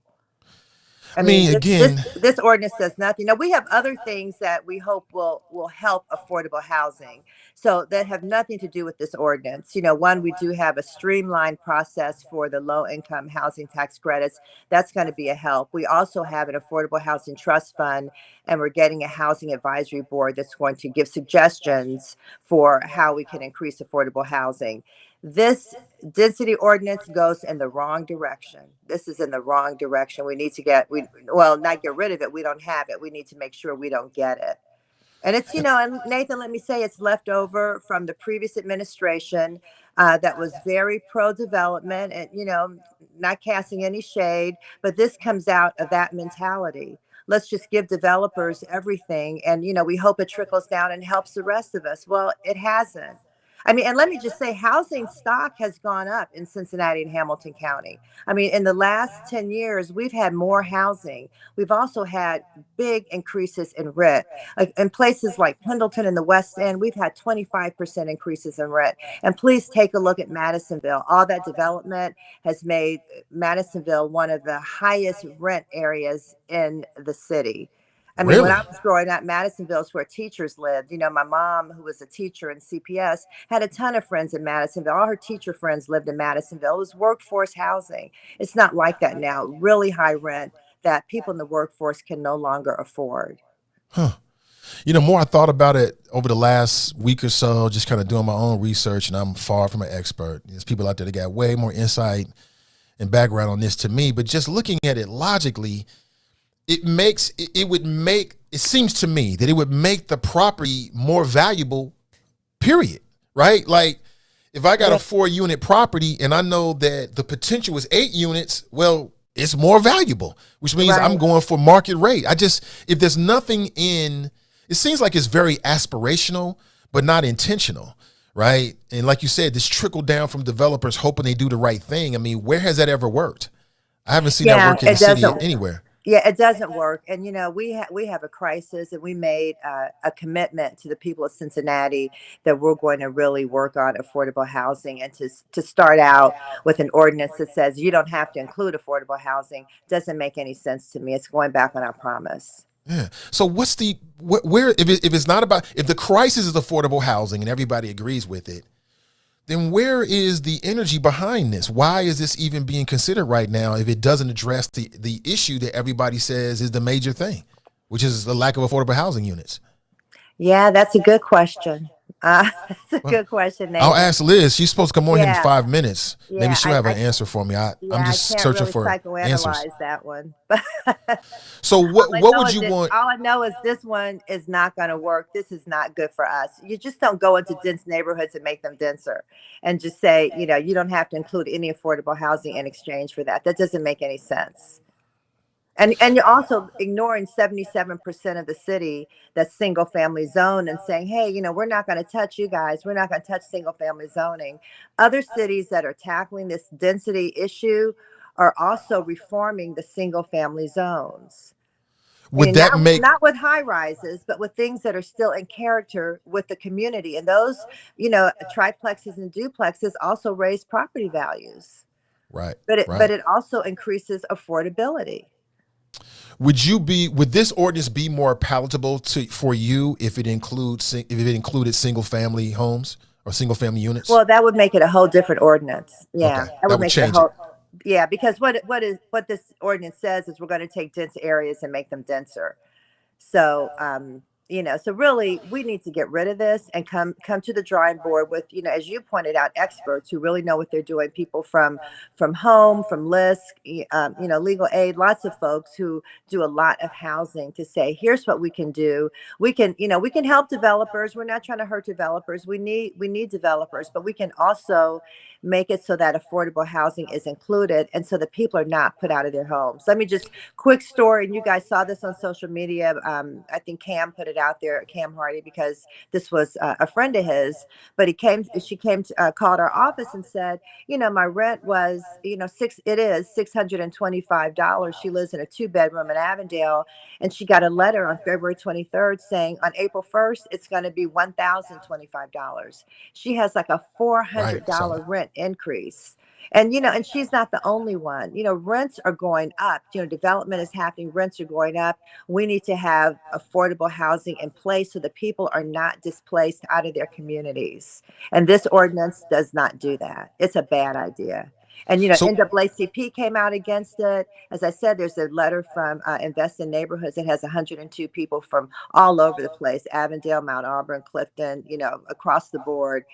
I mean, this ordinance does nothing. Now, we have other things that we hope will help affordable housing. So that have nothing to do with this ordinance. One, we do have a streamlined process for the low income housing tax credits. That's going to be a help. We also have an affordable housing trust fund, and we're getting a housing advisory board that's going to give suggestions for how we can increase affordable housing. This density ordinance goes in the wrong direction. This is in the wrong direction. We need to not get rid of it. We don't have it. We need to make sure we don't get it. And it's, and Nathan, let me say it's left over from the previous administration that was very pro-development and, not casting any shade, but this comes out of that mentality. Let's just give developers everything. And, we hope it trickles down and helps the rest of us. Well, it hasn't. I mean, and let me just say, housing stock has gone up in Cincinnati and Hamilton County. I mean, in the last 10 years, we've had more housing. We've also had big increases in rent. Like in places like Pendleton and the West End, we've had 25% increases in rent. And please take a look at Madisonville. All that development has made Madisonville one of the highest rent areas in the city. I mean, when I Really? was growing up, Madisonville is where teachers lived. You know, my mom, who was a teacher in CPS, had a ton of friends in Madisonville. All her teacher friends lived in Madisonville. It was workforce housing. It's not like that now. Really high rent that people in the workforce can no longer afford. Huh. You know, more I thought about it over the last week or so, just kind of doing my own research, and I'm far from an expert. There's people out there that got way more insight and background on this to me, but just looking at it logically, it seems to me that it would make the property more valuable, period. Right? Like if I got a 4-unit property and I know that the potential is 8 units, well, it's more valuable, which means I'm going for market rate. If there's nothing it seems like it's very aspirational, but not intentional. Right? And like you said, this trickle down from developers hoping they do the right thing. I mean, where has that ever worked? I haven't seen that work in the city anywhere. Yeah, it doesn't work. And, you know, we have a crisis, and we made a commitment to the people of Cincinnati that we're going to really work on affordable housing, and to start out with an ordinance that says you don't have to include affordable housing doesn't make any sense to me. It's going back on our promise. Yeah. So what's if it's not about, if the crisis is affordable housing and everybody agrees with it, then where is the energy behind this? Why is this even being considered right now if it doesn't address the issue that everybody says is the major thing, which is the lack of affordable housing units? Yeah, that's a good question. That's a good question, Nathan. I'll ask Liz. She's supposed to come on here in 5 minutes. Yeah, Maybe she'll have an answer for me. I'm just searching for answers. Psychoanalyze that one. So what would you want? All I know is this one is not going to work. This is not good for us. You just don't go into dense neighborhoods and make them denser and just say, you know, you don't have to include any affordable housing in exchange for that. That doesn't make any sense. And you're also ignoring 77% of the city that's single family zone and saying, hey, you know, we're not going to touch you guys. We're not going to touch single family zoning. Other cities that are tackling this density issue are also reforming the single family zones. Would that not with high rises, but with things that are still in character with the community? And those, you know, triplexes and duplexes also raise property values. Right. But it also increases affordability. Would this ordinance be more palatable for you if it included single family homes or single family units? Well, that would make it a whole different ordinance. Yeah, okay. that would change it. Yeah, because what this ordinance says is we're going to take dense areas and make them denser. So you know, so really we need to get rid of this and come to the drawing board with, you know, as you pointed out, experts who really know what they're doing, people from home, from LISC, you know, legal aid, lots of folks who do a lot of housing, to say, here's what we can do. We can, you know, we can help developers. We're not trying to hurt developers. We need developers, but we can also make it so that affordable housing is included, and so that people are not put out of their homes. Let me just quick story, and you guys saw this on social media. I think Cam put it out there, Cam Hardy, because this was a friend of his, but she came to, called our office and said, you know, my rent was, you know, $625. She lives in a 2-bedroom in Avondale, and she got a letter on February 23rd saying on April 1st, it's going to be $1,025. She has like a $400 rent increase. And, you know, and she's not the only one. You know, rents are going up. You know, development is happening. Rents are going up. We need to have affordable housing in place so that people are not displaced out of their communities. And this ordinance does not do that. It's a bad idea. And, you know, NAACP came out against it. As I said, there's a letter from Invest in Neighborhoods. It has 102 people from all over the place, Avondale, Mount Auburn, Clifton, you know, across the board,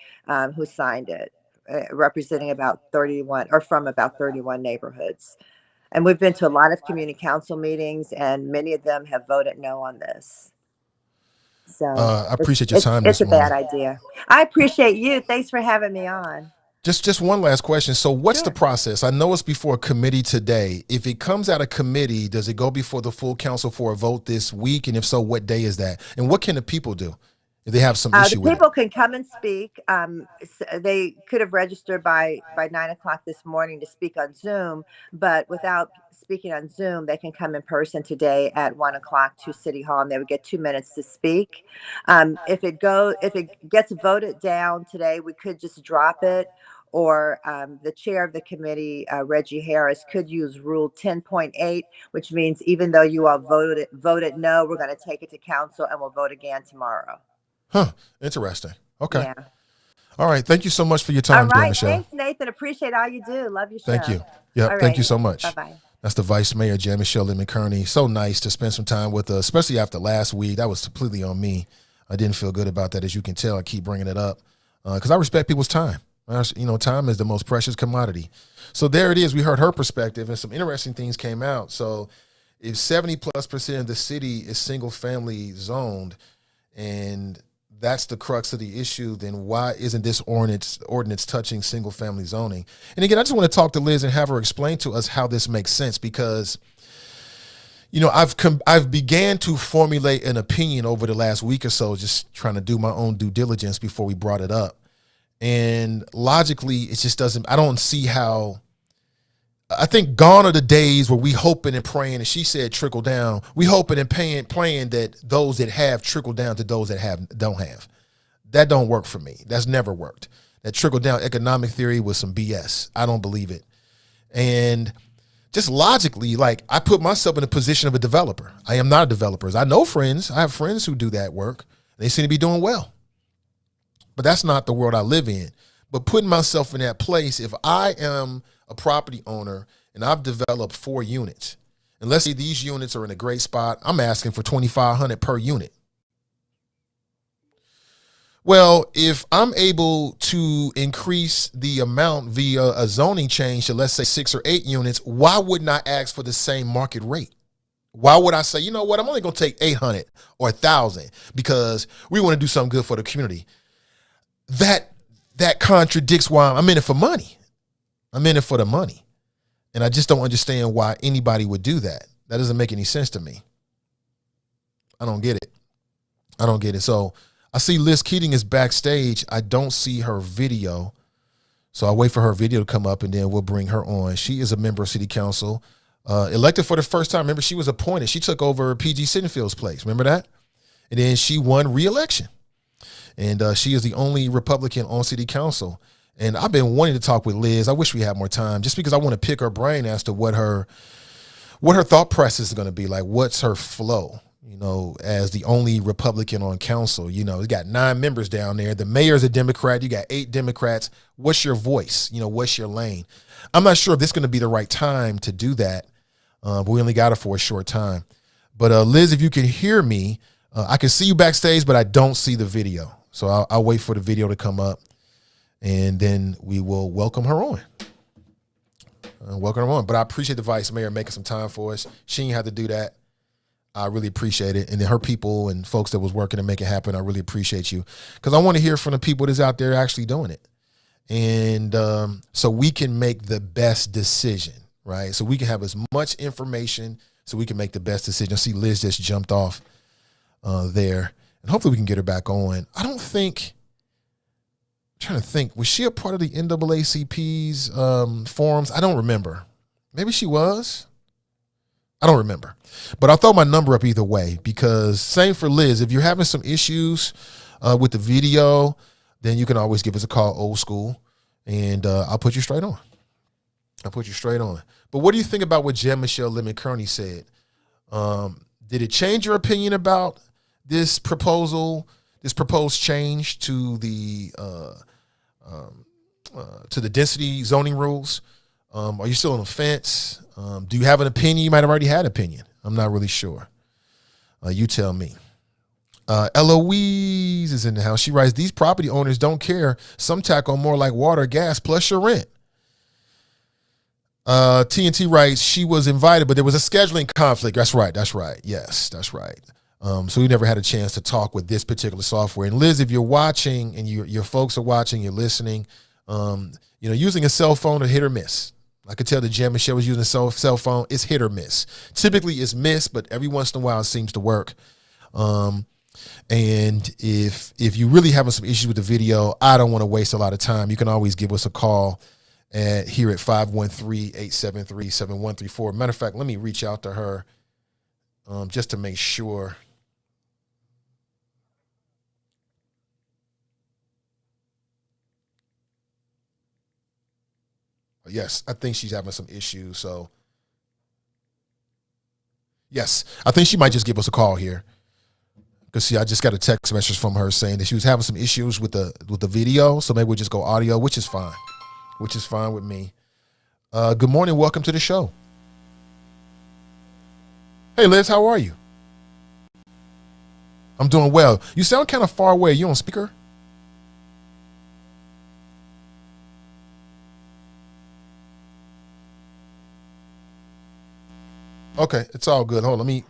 who signed it. Representing about 31 neighborhoods. And we've been to a lot of community council meetings, and many of them have voted no on this. So I appreciate your time this morning. It's a bad idea. I appreciate you. Thanks for having me on. Just one last question. So what's the process? I know it's before a committee today. If it comes out of committee, does it go before the full council for a vote this week? And if so, what day is that? And what can the people do if they have some issue with it? The people can come and speak. They could have registered by 9 o'clock this morning to speak on Zoom, but without speaking on Zoom, they can come in person today at 1 o'clock to City Hall, and they would get 2 minutes to speak. If it gets voted down today, we could just drop it, or the chair of the committee, Reggie Harris, could use Rule 10.8, which means even though you all voted no, we're going to take it to council and we'll vote again tomorrow. Huh. Interesting. Okay. Yeah. All right. Thank you so much for your All time, right. Jan-Michelle. Thanks, Nathan. Appreciate all you do. Love your show. Thank you. Yeah. All Thank you right. so much. Bye-bye. That's the Vice Mayor, Jan-Michelle Lemon Kearney. So nice to spend some time with us, especially after last week. That was completely on me. I didn't feel good about that. As you can tell, I keep bringing it up because I respect people's time. Time is the most precious commodity. So there it is. We heard her perspective, and some interesting things came out. So if 70+% of the city is single family zoned, and that's the crux of the issue, then why isn't this ordinance touching single family zoning? And again, I just want to talk to Liz and have her explain to us how this makes sense, because I've began to formulate an opinion over the last week or so, just trying to do my own due diligence before we brought it up. And logically, it just doesn't, I don't see how. I think gone are the days where we hoping and praying, and she said trickle down. We hoping and praying that those that have trickle down to those that don't have. That don't work for me. That's never worked. That trickle down economic theory was some BS. I don't believe it. And just logically, like, I put myself in the position of a developer. I am not a developer. I know friends. I have friends who do that work. They seem to be doing well. But that's not the world I live in. But putting myself in that place, if I am a property owner and I've developed 4 units, and let's say these units are in a great spot, I'm asking for $2,500 per unit. Well, if I'm able to increase the amount via a zoning change to, let's say, 6 or 8 units, why wouldn't I ask for the same market rate? Why would I say, you know what, I'm only going to take 800 or 1,000 because we want to do something good for the community? That contradicts why I'm in it for money. I'm in it for the money. And I just don't understand why anybody would do that. That doesn't make any sense to me. I don't get it. So I see Liz Keating is backstage. I don't see her video. So I'll wait for her video to come up and then we'll bring her on. She is a member of City Council, elected for the first time. Remember, she was appointed. She took over PG Sittenfield's place. Remember that? And then she won re-election. And she is the only Republican on City Council. And I've been wanting to talk with Liz. I wish we had more time, just because I want to pick her brain as to what her thought process is going to be like. What's her flow? As the only Republican on council, you got 9 members down there. The mayor's a Democrat. You got 8 Democrats. What's your voice? What's your lane? I'm not sure if this is going to be the right time to do that. But we only got her for a short time. But Liz, if you can hear me, I can see you backstage, but I don't see the video. So I'll wait for the video to come up, and then we will welcome her on. But I appreciate the vice mayor making some time for us. She didn't have to do that. I really appreciate it. And then her people and folks that was working to make it happen, I really appreciate you, because I want to hear from the people that's out there actually doing it. And so we can make the best decision, right? So we can have as much information so we can make the best decision. I see Liz just jumped off there. And hopefully we can get her back on. I'm trying to think, was she a part of the NAACP's forums? I don't remember. Maybe she was. I don't remember. But I'll throw my number up either way, because same for Liz. If you're having some issues with the video, then you can always give us a call, old school, and I'll put you straight on. But what do you think about what Jan-Michelle Lemon Kearney said? Did it change your opinion about this proposed change to the density zoning rules? Are you still on the fence? Do you have an opinion? You might have already had an opinion. I'm not really sure. You tell me. Eloise is in the house. She writes, these property owners don't care. Some tack on more like water, gas, plus your rent. TNT writes, she was invited, but there was a scheduling conflict. That's right. Yes, that's right. So we never had a chance to talk with this particular software. And Liz, if you're watching and your folks are watching, you're listening, using a cell phone is hit or miss. I could tell that Jan-Michelle was using a cell phone. It's hit or miss. Typically it's miss, but every once in a while it seems to work. And if you really having some issues with the video, I don't want to waste a lot of time. You can always give us a call here at 513-873-7134. Matter of fact, let me reach out to her just to make sure. Yes, I think she's having some issues. So, yes, I think she might just give us a call here. Because see, I just got a text message from her saying that she was having some issues with the video. So maybe we'll just go audio, which is fine. Which is fine with me. Good morning. Welcome to the show. Hey, Liz, how are you? I'm doing well. You sound kind of far away. You on speaker? Okay, it's all good. Hold on, let me.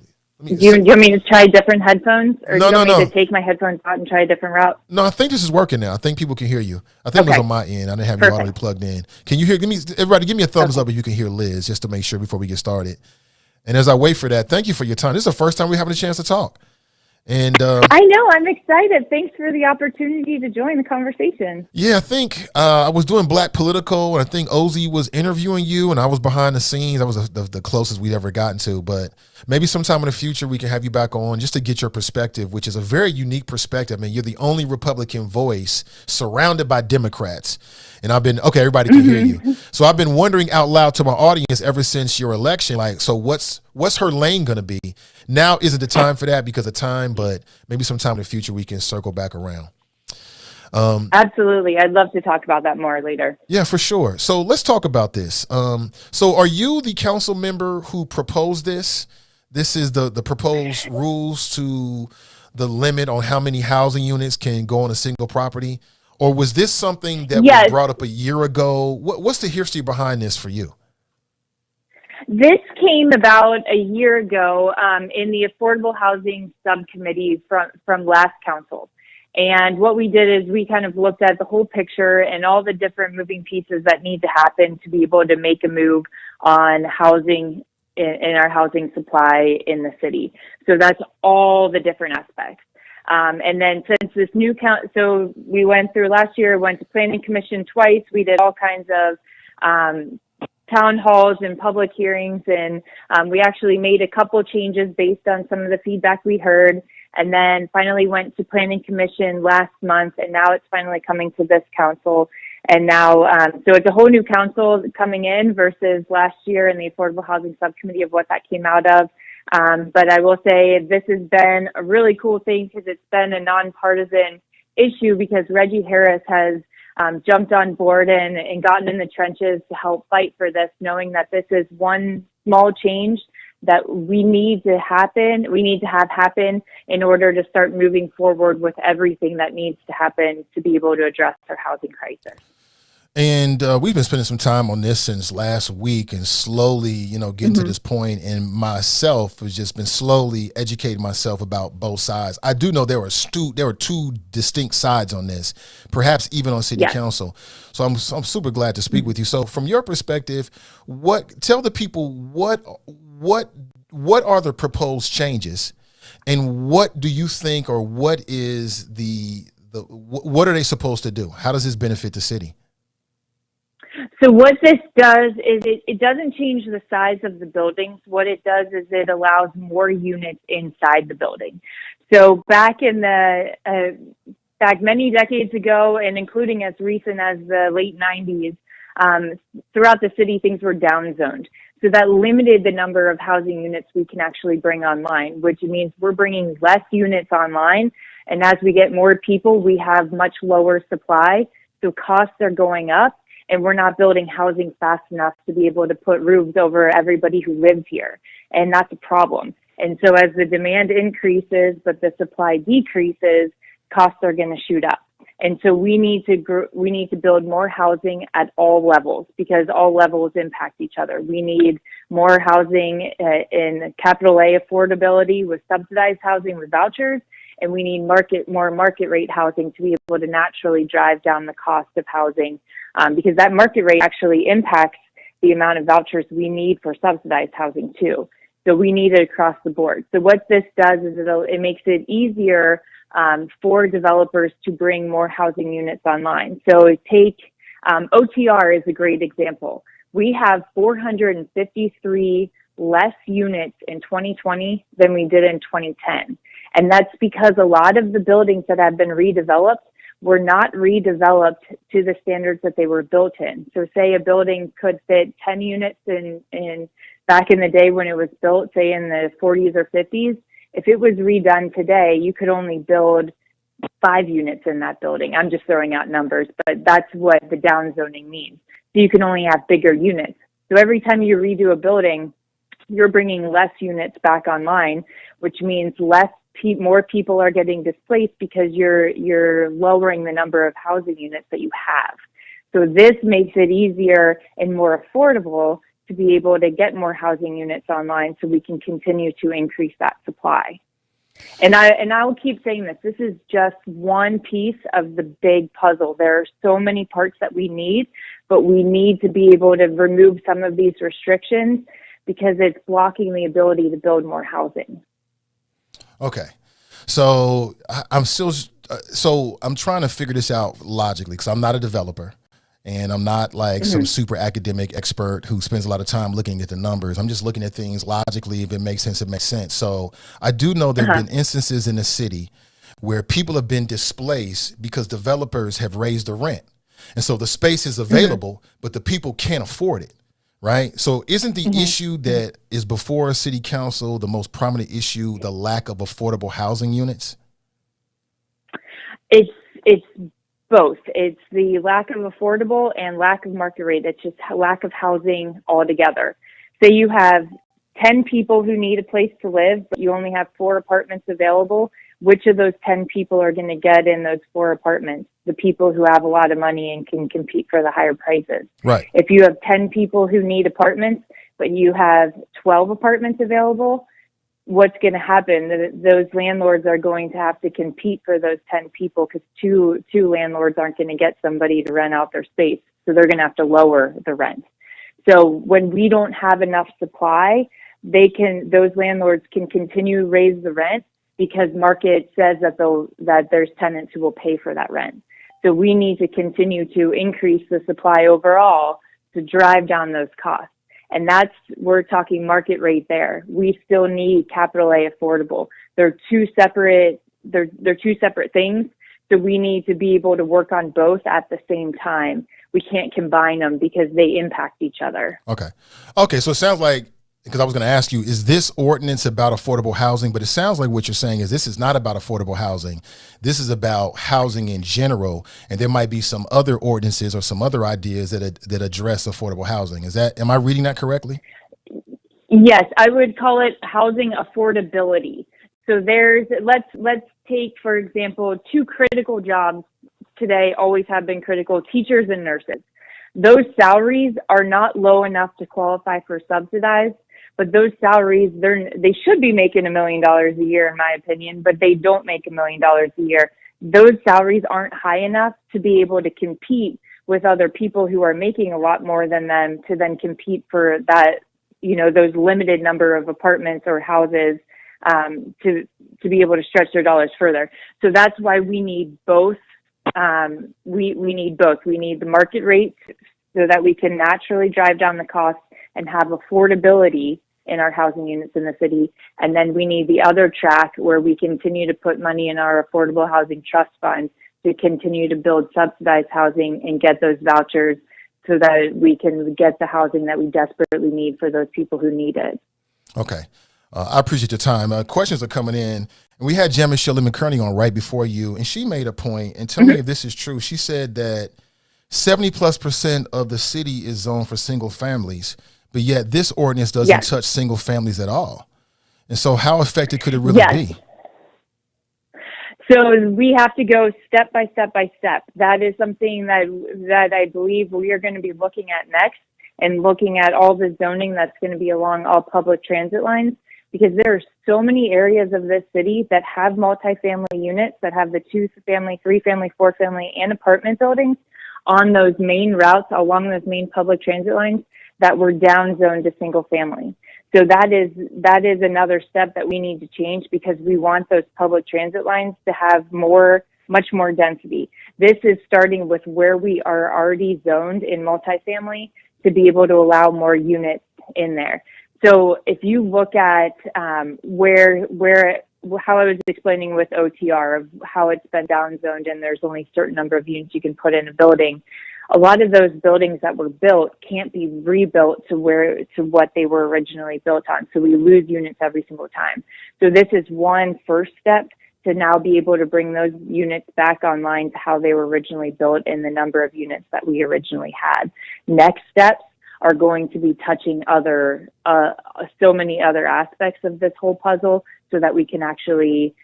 Do you want me to try different headphones, or No, do you want no, me no. to take my headphones out and try a different route? No, I think this is working now. I think people can hear you. I think it was Okay. on my end. I didn't have you already plugged in. Can you hear? Everybody, give me a thumbs up if you can hear Liz, just to make sure before we get started. And as I wait for that, thank you for your time. This is the first time we're having a chance to talk. And I know, I'm excited. Thanks for the opportunity to join the conversation. yeah, I think I was doing Black Political, and I think Ozzy was interviewing you, and I was behind the scenes. That was the closest we'd ever gotten to. But maybe sometime in the future we can have you back on just to get your perspective, which is a very unique perspective. I mean, you're the only Republican voice surrounded by Democrats. And I've been, okay, everybody can hear you. So I've been wondering out loud to my audience ever since your election, like, so what's her lane going to be? Now isn't the time for that because of time, but maybe sometime in the future we can circle back around. Absolutely. I'd love to talk about that more later. Yeah, for sure. So let's talk about this. So are you the council member who proposed this? This is the proposed rules to the limit on how many housing units can go on a single property? Or was this something that was brought up a year ago? What's the history behind this for you? This came about a year ago in the Affordable Housing Subcommittee from last council. And what we did is we kind of looked at the whole picture and all the different moving pieces that need to happen to be able to make a move on housing in our housing supply in the city. So that's all the different aspects. And then since this new so we went through last year, went to Planning Commission twice. We did all kinds of town halls and public hearings, and we actually made a couple changes based on some of the feedback we heard, and then finally went to Planning Commission last month, and now it's finally coming to this council. And now, so it's a whole new council coming in versus last year in the Affordable Housing Subcommittee of what that came out of. But I will say this has been a really cool thing because it's been a nonpartisan issue because Reggie Harris has jumped on board and gotten in the trenches to help fight for this, knowing that this is one small change that we need to have happen in order to start moving forward with everything that needs to happen to be able to address our housing crisis. And we've been spending some time on this since last week and slowly, getting to this point. And myself has just been slowly educating myself about both sides. I do know there were two distinct sides on this, perhaps even on city council. So I'm super glad to speak with you. So from your perspective, tell the people what are the proposed changes, and what do you think, or what is what are they supposed to do? How does this benefit the city? So what this does is it doesn't change the size of the buildings. What it does is it allows more units inside the building. So back many decades ago, and including as recent as the late 90s, throughout the city, things were downzoned. So that limited the number of housing units we can actually bring online, which means we're bringing less units online. And as we get more people, we have much lower supply. So costs are going up. And we're not building housing fast enough to be able to put roofs over everybody who lives here. And that's a problem. And so as the demand increases, but the supply decreases, costs are going to shoot up. And so we need to build more housing at all levels because all levels impact each other. We need more housing in capital A affordability with subsidized housing with vouchers. And we need more market rate housing to be able to naturally drive down the cost of housing because that market rate actually impacts the amount of vouchers we need for subsidized housing too. So we need it across the board. So what this does is it makes it easier for developers to bring more housing units online. So take OTR is a great example. We have 453 less units in 2020 than we did in 2010. And that's because a lot of the buildings that have been redeveloped were not redeveloped to the standards that they were built in. So say a building could fit 10 units in back in the day when it was built, say in the 40s or 50s. If it was redone today, you could only build 5 units in that building. I'm just throwing out numbers, but that's what the downzoning means. So you can only have bigger units. So every time you redo a building, you're bringing less units back online, which means more people are getting displaced because you're lowering the number of housing units that you have. So this makes it easier and more affordable to be able to get more housing units online so we can continue to increase that supply. And I will keep saying this. This is just one piece of the big puzzle. There are so many parts that we need, but we need to be able to remove some of these restrictions because it's blocking the ability to build more housing. Okay. So I'm trying to figure this out logically because I'm not a developer. And I'm not like some super academic expert who spends a lot of time looking at the numbers. I'm just looking at things logically. If it makes sense, it makes sense. So I do know there have been instances in the city where people have been displaced because developers have raised the rent. And so the space is available, but the people can't afford it, right? So isn't the issue that is before city council, the most prominent issue, the lack of affordable housing units? It's both. It's the lack of affordable and lack of market rate. It's just lack of housing altogether. So you have 10 people who need a place to live, but you only have 4 apartments available. Which of those 10 people are going to get in those 4 apartments? The people who have a lot of money and can compete for the higher prices. Right. If you have 10 people who need apartments, but you have 12 apartments available, what's going to happen? Those landlords are going to have to compete for those 10 people because two landlords aren't going to get somebody to rent out their space. So they're going to have to lower the rent. So when we don't have enough supply, those landlords can continue to raise the rent because market says that there's tenants who will pay for that rent. So we need to continue to increase the supply overall to drive down those costs. And we're talking market rate there. We still need capital A affordable. They're two separate things. So we need to be able to work on both at the same time. We can't combine them because they impact each other. Okay. So it sounds like, because I was going to ask you, is this ordinance about affordable housing? But it sounds like what you're saying is this is not about affordable housing. This is about housing in general. And there might be some other ordinances or some other ideas that address affordable housing. Am I reading that correctly? Yes, I would call it housing affordability. So let's take, for example, 2 critical jobs today always have been critical, teachers and nurses. Those salaries are not low enough to qualify for subsidized. But those salaries, they should be making $1 million a year, in my opinion, but they don't make $1 million a year. Those salaries aren't high enough to be able to compete with other people who are making a lot more than them to then compete for that, those limited number of apartments or houses to be able to stretch their dollars further. So that's why we need both. We need both. We need the market rate so that we can naturally drive down the cost and have affordability in our housing units in the city. And then we need the other track where we continue to put money in our affordable housing trust fund to continue to build subsidized housing and get those vouchers so that we can get the housing that we desperately need for those people who need it. Okay. I appreciate your time. Questions are coming in. We had Jan-Michelle Lemon Kearney on right before you, and she made a point, and tell me if this is true. She said that 70+% of the city is zoned for single families, but yet this ordinance doesn't touch single families at all. And so how effective could it really be? So we have to go step by step by step. That is something that I believe we are going to be looking at next, and looking at all the zoning that's going to be along all public transit lines, because there are so many areas of this city that have multifamily units, that have the 2-family, 3-family, 4-family, and apartment buildings on those main routes along those main public transit lines that were downzoned to single family. So that is another step that we need to change, because we want those public transit lines to have much more density. This is starting with where we are already zoned in multifamily to be able to allow more units in there. So if you look at where how I was explaining with OTR of how it's been downzoned and there's only a certain number of units you can put in a building. A lot of those buildings that were built can't be rebuilt to what they were originally built on. So we lose units every single time. So this is one first step to now be able to bring those units back online to how they were originally built and the number of units that we originally had. Next steps are going to be touching so many other aspects of this whole puzzle so that we can actually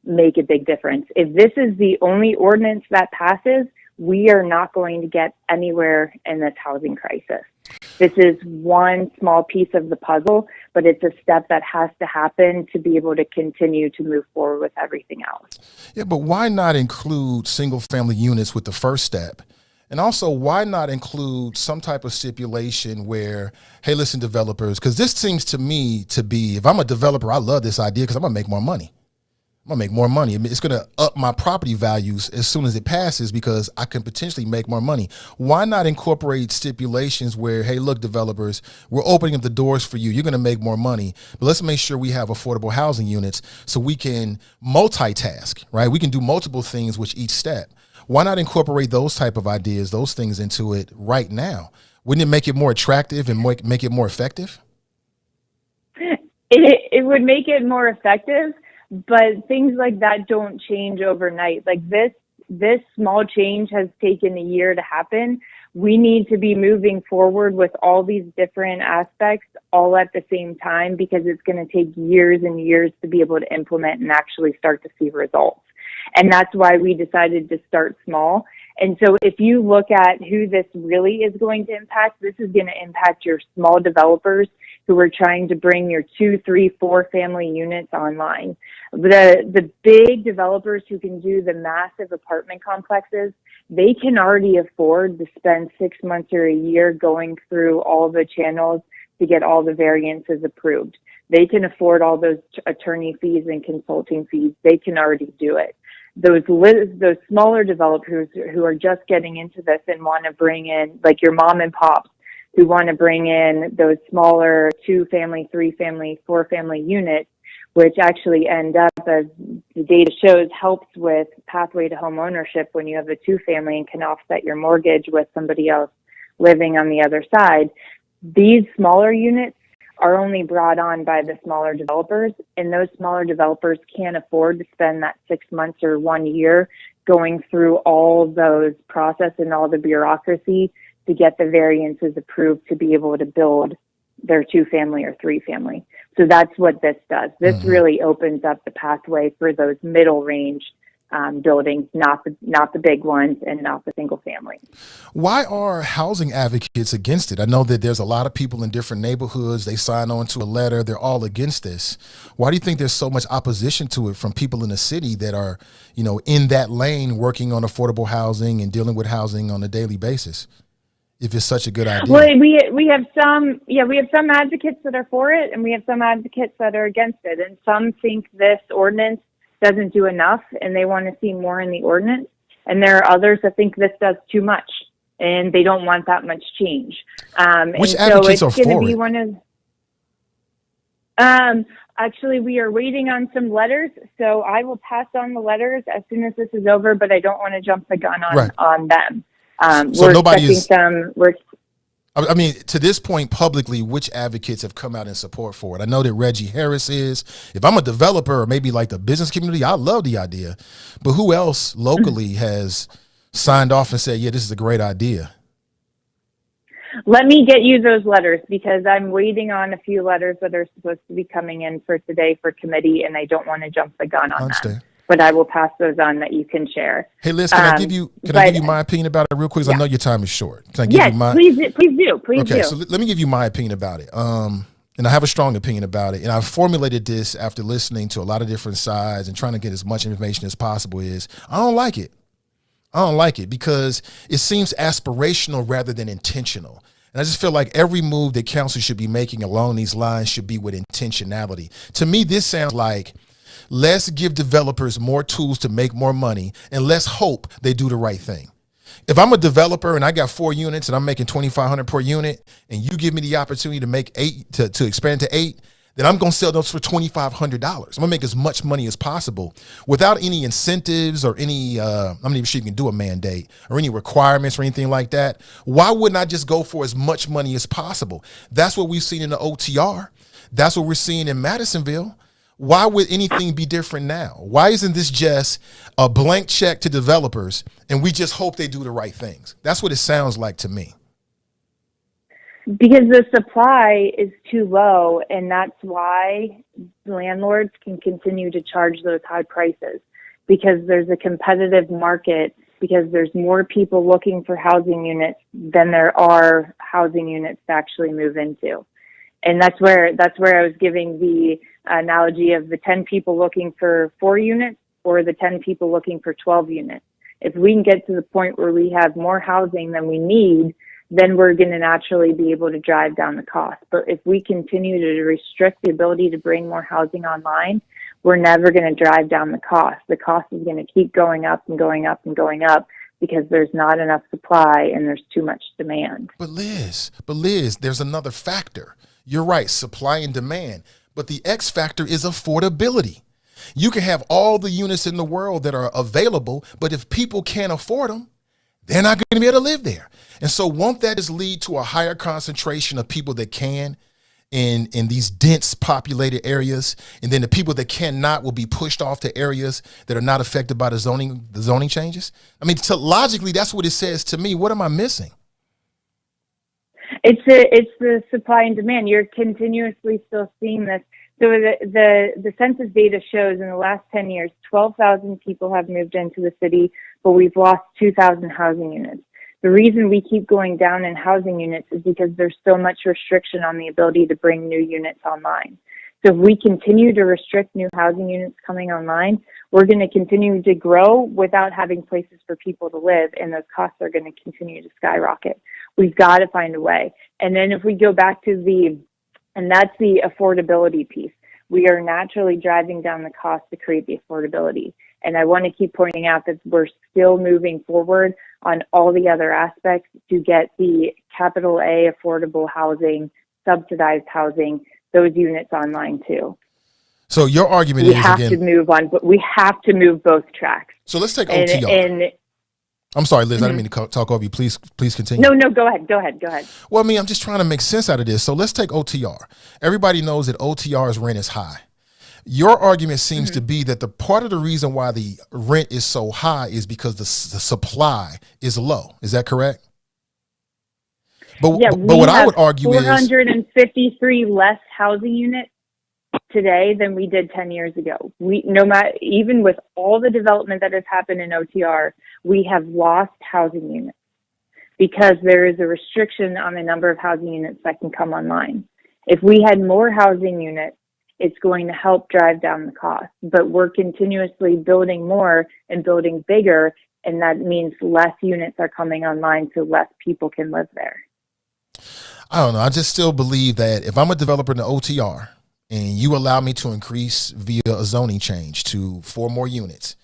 make a big difference. If this is the only ordinance that passes, we are not going to get anywhere in this housing crisis. This is one small piece of the puzzle, but it's a step that has to happen to be able to continue to move forward with everything else. Yeah, but why not include single family units with the first step? And also, why not include some type of stipulation where, hey, listen, developers, because this seems to me to be, if I'm a developer, I love this idea because I'm going to make more money. I'm going to make more money. I mean, it's going to up my property values as soon as it passes because I can potentially make more money. Why not incorporate stipulations where, hey, look, developers, we're opening up the doors for you. You're going to make more money, but let's make sure we have affordable housing units so we can multitask, right? We can do multiple things with each step. Why not incorporate those type of ideas, those things into it right now? Wouldn't it make it more attractive and make it more effective? It would make it more effective. But things like that don't change overnight. Like this small change has taken a year to happen. We need to be moving forward with all these different aspects all at the same time because it's going to take years and years to be able to implement and actually start to see results. And that's why we decided to start small. And so if you look at who this really is going to impact, this is going to impact your small developers who are trying to bring your 2, 3, 4 family units online. The big developers who can do the massive apartment complexes, they can already afford to spend 6 months or a year going through all the channels to get all the variances approved. They can afford all those attorney fees and consulting fees. They can already do it. Those smaller developers who are just getting into this and want to bring in, like your mom and pops, who want to bring in those smaller 2-family, 3-family, 4-family units, which actually end up, as the data shows, helps with pathway to home ownership when you have a 2-family and can offset your mortgage with somebody else living on the other side. These smaller units are only brought on by the smaller developers, and those smaller developers can't afford to spend that 6 months or 1 year going through all those process and all the bureaucracy to get the variances approved to be able to build their 2-family or 3-family. So that's what this does. This really opens up the pathway for those middle range buildings, not the big ones and not the single family. Why are housing advocates against it? I know that there's a lot of people in different neighborhoods. They sign on to a letter. They're all against this. Why do you think there's so much opposition to it from people in the city that are, in that lane working on affordable housing and dealing with housing on a daily basis? If it's such a good idea. Well, we have some advocates that are for it, and we have some advocates that are against it. And some think this ordinance doesn't do enough, and they want to see more in the ordinance. And there are others that think this does too much, and they don't want that much change. Which advocates are for it? One of. Actually, we are waiting on some letters, so I will pass on the letters as soon as this is over. But I don't want to jump the gun on them. So nobody is. I mean, to this point, publicly, which advocates have come out in support for it? I know that Reggie Harris is. If I'm a developer or maybe like the business community, I love the idea. But who else locally has signed off and said, yeah, this is a great idea? Let me get you those letters because I'm waiting on a few letters that are supposed to be coming in for today for committee, and I don't want to jump the gun on that. But I will pass those on that you can share. Hey, Liz, can I give you my opinion about it real quick? I know your time is short. Can I give you my? Please do. Okay, so let me give you my opinion about it. And I have a strong opinion about it. And I've formulated this after listening to a lot of different sides and trying to get as much information as possible. I don't like it. I don't like it because it seems aspirational rather than intentional. And I just feel like every move that council should be making along these lines should be with intentionality. To me, this sounds like, let's give developers more tools to make more money, and let's hope they do the right thing. If I'm a developer and I got 4 units and I'm making $2,500 per unit, and you give me the opportunity to make 8 to expand to 8, then I'm going to sell those for $2,500. I'm going to make as much money as possible without any incentives or any, I'm not even sure you can do a mandate or any requirements or anything like that. Why wouldn't I just go for as much money as possible? That's what we've seen in the OTR. That's what we're seeing in Madisonville. Why would anything be different now? Why isn't this just a blank check to developers and we just hope they do the right things? That's what it sounds like to me. Because the supply is too low, and that's why landlords can continue to charge those high prices, because there's a competitive market, because there's more people looking for housing units than there are housing units to actually move into. And that's where I was giving the analogy of the 10 people looking for 4 units or the 10 people looking for 12 units. If we can get to the point where we have more housing than we need, then we're going to naturally be able to drive down the cost. But if we continue to restrict the ability to bring more housing online, we're never going to drive down the cost. The cost is going to keep going up and going up and going up because there's not enough supply and there's too much demand. But Liz, there's another factor. You're right, supply and demand. But the X factor is affordability. You can have all the units in the world that are available, but if people can't afford them, they're not going to be able to live there. And so won't that just lead to a higher concentration of people that can in these dense populated areas? And then the people that cannot will be pushed off to areas that are not affected by the zoning changes? I mean, logically, that's what it says to me. What am I missing? It's the supply and demand. You're continuously still seeing this. So the census data shows in the last 10 years, 12,000 people have moved into the city, but we've lost 2,000 housing units. The reason we keep going down in housing units is because there's so much restriction on the ability to bring new units online. So if we continue to restrict new housing units coming online, we're going to continue to grow without having places for people to live, and those costs are going to continue to skyrocket. We've got to find a way. And then if we go back to and that's the affordability piece. We are naturally driving down the cost to create the affordability. And I want to keep pointing out that we're still moving forward on all the other aspects to get the capital A affordable housing, subsidized housing, those units online too. So your argument we have to move on, but we have to move both tracks. So let's take OTR. And I'm sorry, Liz, I didn't mean to talk over you. Please continue. No, go ahead. Well, I mean, I'm just trying to make sense out of this. So let's take OTR. Everybody knows that OTR's rent is high. Your argument seems to be that the part of the reason why the rent is so high is because the supply is low. Is that correct? But what I would argue is 453 less housing units today than we did 10 years ago. Even with all the development that has happened in OTR, we have lost housing units because there is a restriction on the number of housing units that can come online. If we had more housing units, it's going to help drive down the cost. But we're continuously building more and building bigger, and that means less units are coming online, so less people can live there. I don't know. I just still believe that if I'm a developer in the OTR and you allow me to increase via a zoning change to 4 more units,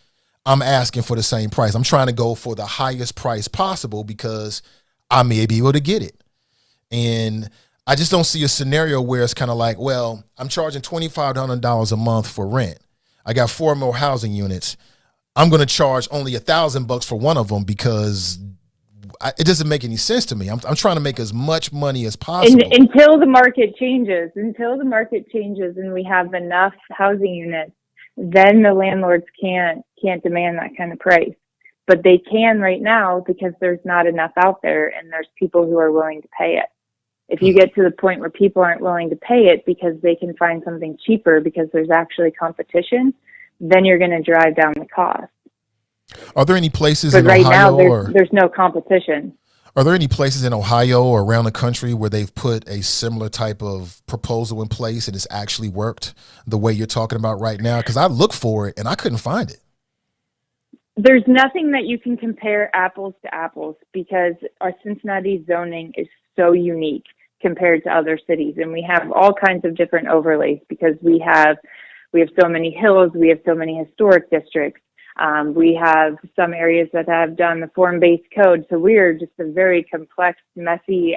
I'm asking for the same price. I'm trying to go for the highest price possible because I may be able to get it. And I just don't see a scenario where it's kind of like, well, I'm charging $2,500 a month for rent. I got 4 more housing units. I'm going to charge only $1,000 for one of them because it doesn't make any sense to me. I'm trying to make as much money as possible. Until the market changes and we have enough housing units, then the landlords can't demand that kind of price. But they can right now because there's not enough out there and there's people who are willing to pay it. If you get to the point where people aren't willing to pay it because they can find something cheaper because there's actually competition, then you're going to drive down the cost. Are there any places in Ohio now, there's no competition. Are there any places in Ohio or around the country where they've put a similar type of proposal in place and it's actually worked the way you're talking about right now? Because I looked for it and I couldn't find it. There's nothing that you can compare apples to apples because our Cincinnati zoning is so unique compared to other cities. And we have all kinds of different overlays because we have so many hills, we have so many historic districts. We have some areas that have done the form-based code. So we are just a very complex, messy,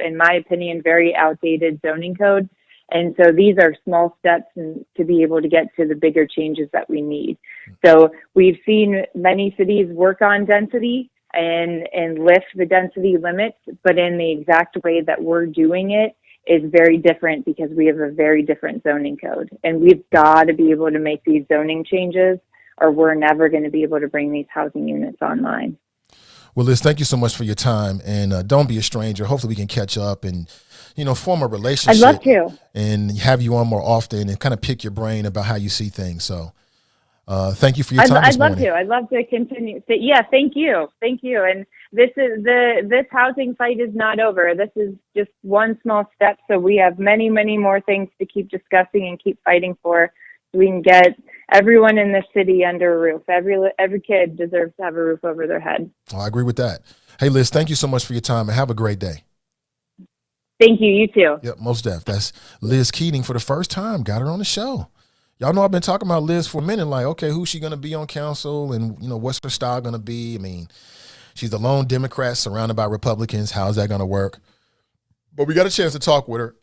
in my opinion, very outdated zoning code. And so these are small steps to be able to get to the bigger changes that we need. So we've seen many cities work on density and lift the density limits, but in the exact way that we're doing it is very different because we have a very different zoning code. And we've got to be able to make these zoning changes, or we're never going to be able to bring these housing units online. Well, Liz, thank you so much for your time, and don't be a stranger. Hopefully we can catch up and, form a relationship. I'd love to. And have you on more often and kind of pick your brain about how you see things. So thank you for your time this morning. I'd love to continue. Yeah, thank you. And this housing fight is not over. This is just one small step. So we have many, many more things to keep discussing and keep fighting for, so we can get everyone in this city under a roof. Every kid deserves to have a roof over their head. Well, I agree with that. Hey, Liz, thank you so much for your time, and have a great day. Thank you. You too. Yep, most def. That's Liz Keating for the first time. Got her on the show. Y'all know I've been talking about Liz for a minute, like, okay, who's she going to be on council, and, what's her style going to be? I mean, she's the lone Democrat surrounded by Republicans. How's that going to work? But we got a chance to talk with her,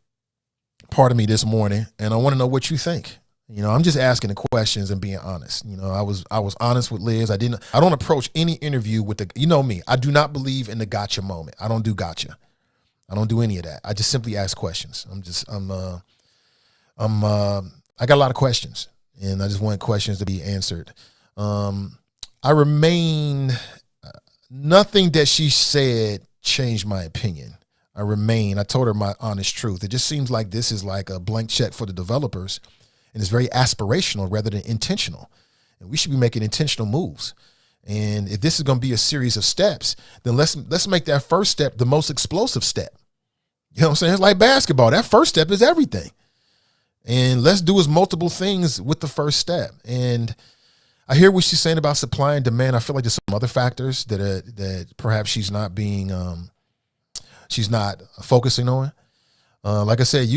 pardon me, this morning, and I want to know what you think. I'm just asking the questions and being honest. I was honest with Liz. I don't approach any interview with me. I do not believe in the gotcha moment. I don't do gotcha. I don't do any of that. I just simply ask questions. I got a lot of questions, and I just want questions to be answered. I remain, nothing that she said changed my opinion. I told her my honest truth. It just seems like this is like a blank check for the developers, and it's very aspirational rather than intentional. And we should be making intentional moves. And if this is going to be a series of steps, then let's make that first step the most explosive step. You know what I'm saying? It's like basketball. That first step is everything. And let's do as multiple things with the first step. And I hear what she's saying about supply and demand. I feel like there's some other factors that perhaps she's not focusing on. Like I said,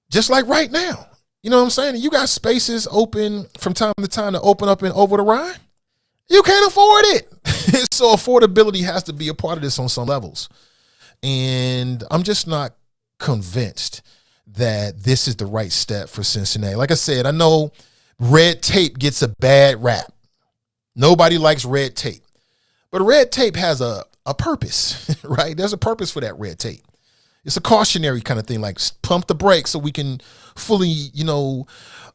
just like right now, you know what I'm saying? You got spaces open from time to time to open up and over the Rhine. You can't afford it. So affordability has to be a part of this on some levels. And I'm just not convinced that this is the right step for Cincinnati. Like I said, I know red tape gets a bad rap. Nobody likes red tape. But red tape has a purpose, right? There's a purpose for that red tape. It's a cautionary kind of thing, like pump the brakes so we can fully,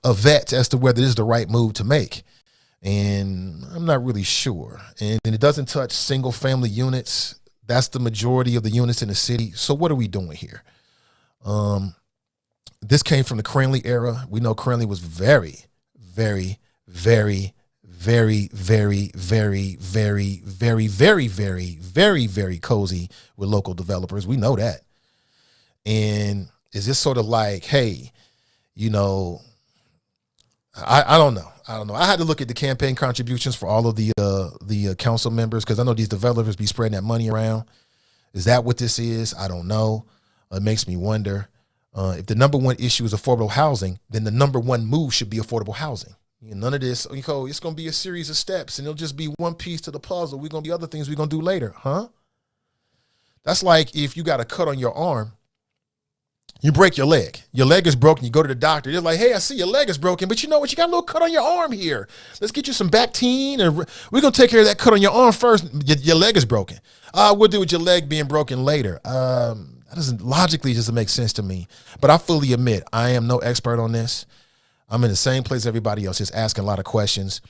vet as to whether this is the right move to make. And I'm not really sure. And it doesn't touch single family units. That's the majority of the units in the city. So what are we doing here? This came from the Cranley era. We know Cranley was very, very, very, very, very, very, very, very, very, very, very, very cozy with local developers. We know that. And is this sort of like, hey, I don't know. I had to look at the campaign contributions for all of the council members, because I know these developers be spreading that money around. Is that what this is? I don't know. It makes me wonder. If the number one issue is affordable housing, then the number one move should be affordable housing. None of this, it's going to be a series of steps, and it'll just be one piece to the puzzle. We're going to be other things we're going to do later, huh? That's like if you got a cut on your arm, you break your leg. Your leg is broken. You go to the doctor. They're like, hey, I see your leg is broken, but you know what? You got a little cut on your arm here. Let's get you some Bactine, and we're going to take care of that cut on your arm first. Your leg is broken. We'll do with your leg being broken later. That doesn't make sense to me. But I fully admit, I am no expert on this. I'm in the same place everybody else, just asking a lot of questions.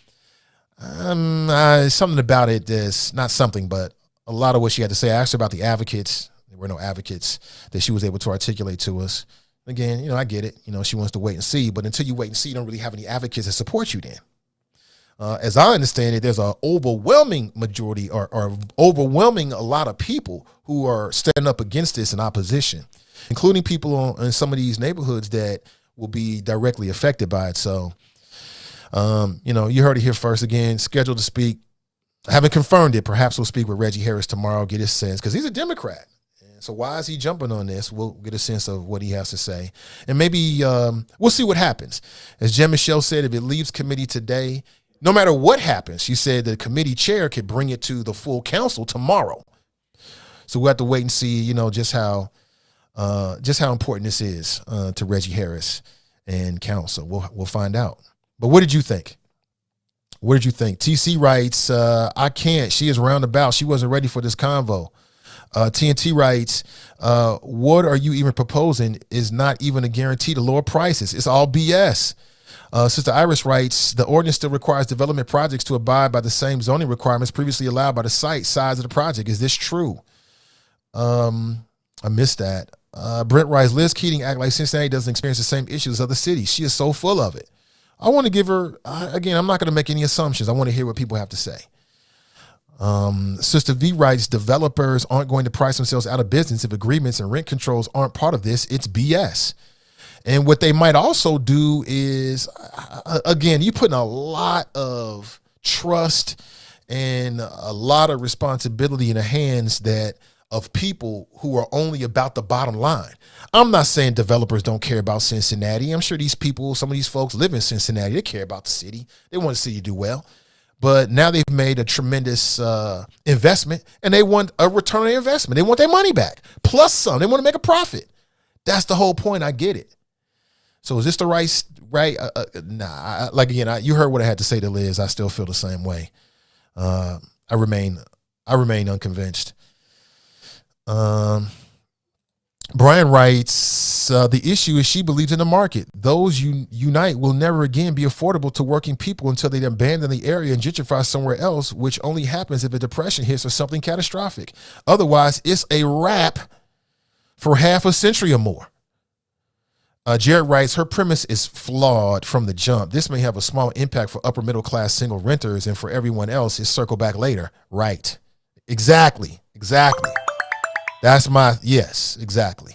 Something about it is not something, but a lot of what she had to say. I asked her about the advocates. There were no advocates that she was able to articulate to us. Again, I get it. She wants to wait and see, but until you wait and see, you don't really have any advocates that support you then. As I understand it, there's an overwhelming majority or overwhelming a lot of people who are standing up against this in opposition, including people in some of these neighborhoods that will be directly affected by it. So, you heard it here first. Again, scheduled to speak. I haven't confirmed it. Perhaps we'll speak with Reggie Harris tomorrow, get his sense, because he's a Democrat. So why is he jumping on this? We'll get a sense of what he has to say. And maybe we'll see what happens. As Jan-Michelle said, if it leaves committee today, no matter what happens, she said the committee chair could bring it to the full council tomorrow. So we'll have to wait and see, just how just how important this is to Reggie Harris and council. We'll find out. But what did you think? What did you think? TC writes, I can't. She is roundabout. She wasn't ready for this convo. TNT writes, what are you even proposing is not even a guarantee to lower prices. It's all BS. Sister Iris writes, the ordinance still requires development projects to abide by the same zoning requirements previously allowed by the site size of the project. Is this true? I missed that. Brent writes, Liz Keating act like Cincinnati doesn't experience the same issues as other cities. She is so full of it. I want to give her, again, I'm not going to make any assumptions. I want to hear what people have to say. Sister V writes, developers aren't going to price themselves out of business if agreements and rent controls aren't part of this. It's BS. And what they might also do is, again, you're putting a lot of trust and a lot of responsibility in the hands of people who are only about the bottom line. I'm not saying developers don't care about Cincinnati. I'm sure some of these folks live in Cincinnati. They care about the city. They want the city to do well. But now they've made a tremendous investment, and they want a return on their investment. They want their money back, plus some. They want to make a profit. That's the whole point. I get it. So is this the right? Nah. Like again, you heard what I had to say to Liz. I still feel the same way. I remain unconvinced. Brian writes, the issue is she believes in the market. Those unite will never again be affordable to working people until they abandon the area and gentrify somewhere else, which only happens if a depression hits or something catastrophic. Otherwise, it's a wrap for half a century or more. Jared writes, her premise is flawed from the jump. This may have a small impact for upper middle class single renters, and for everyone else, it's circle back later. Right. Exactly. Yes, exactly.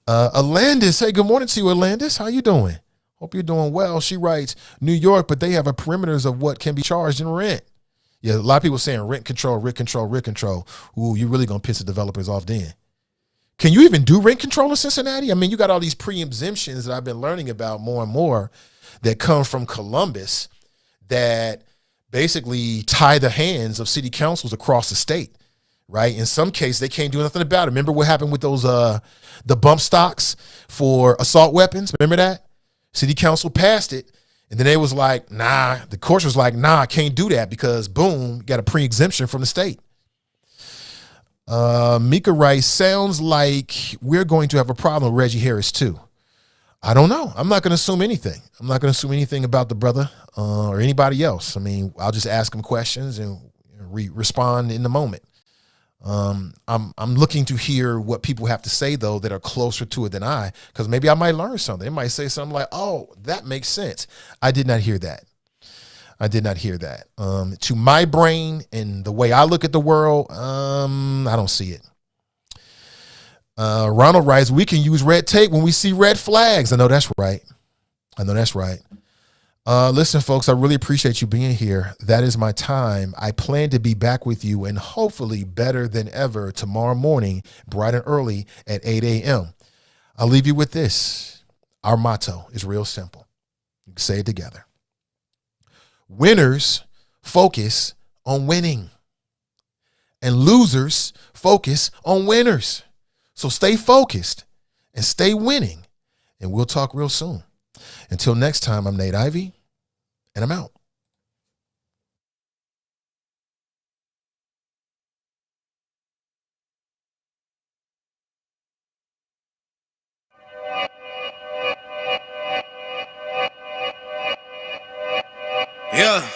Alandis, hey, good morning to you, Alandis. How you doing? Hope you're doing well. She writes, New York, but they have a perimeters of what can be charged in rent. Yeah, a lot of people saying rent control. Ooh, you're really going to piss the developers off then. Can you even do rent control in Cincinnati? I mean, you got all these pre-exemptions that I've been learning about more and more that come from Columbus that basically tie the hands of city councils across the state. Right. In some cases, they can't do nothing about it. Remember what happened with those the bump stocks for assault weapons? Remember that? City council passed it. And then they was like, nah, the court was like, nah, I can't do that because boom, you got a pre-exemption from the state. Mika writes, sounds like we're going to have a problem with Reggie Harris too. I don't know. I'm not going to assume anything. I'm not going to assume anything about the brother or anybody else. I mean, I'll just ask him questions and respond in the moment. I'm looking to hear what people have to say though that are closer to it than I, because maybe I might learn something. They might say something like, "Oh, that makes sense." I did not hear that. To my brain and the way I look at the world, I don't see it. Ronald writes, "We can use red tape when we see red flags." I know that's right. Listen, folks, I really appreciate you being here. That is my time. I plan to be back with you and hopefully better than ever tomorrow morning, bright and early at 8 a.m. I'll leave you with this. Our motto is real simple. You can say it together. Winners focus on winning, and losers focus on winners. So stay focused and stay winning, and we'll talk real soon. Until next time, I'm Nate Ivey, and I'm out. Yeah,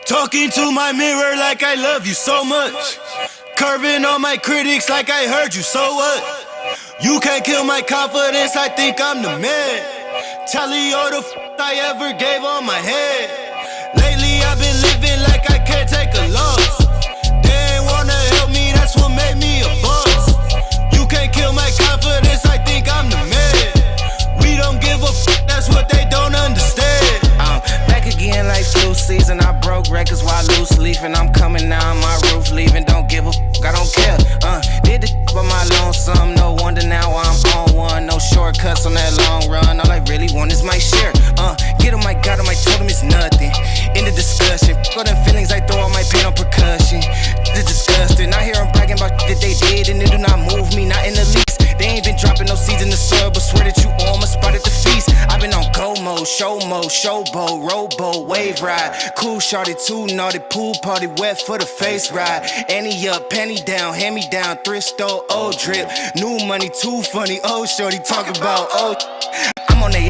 talking to my mirror like I love you so much. Curving on my critics like I heard you, so what? You can't kill my confidence, I think I'm the man. Tally all the I ever gave on my head. Lately I've been living like I can't take a loss. They ain't wanna help me, that's what made me a boss. You can't kill my confidence, I think I'm the man. We don't give a that's what they don't understand. I'm back again like flu season. I broke records while loose leafing. I'm coming down my roof, leaving. Don't give a I don't care. Did the by my lonesome. No wonder now I'm on one. No shortcuts on that long run. All I really want is my share. Get on my God, on my told him it's nothing. In the discussion, all them feelings I throw all my pain on percussion. It's disgusting. I hear them bragging about that they did and it do not move me, not in the least. They ain't been show mo, showboat, rowboat, wave ride. Cool shorty, too naughty, pool party, wet for the face ride. Annie up, penny down, hand me down, thrift store, old drip. New money, too funny, old shorty, talk about old. I'm on that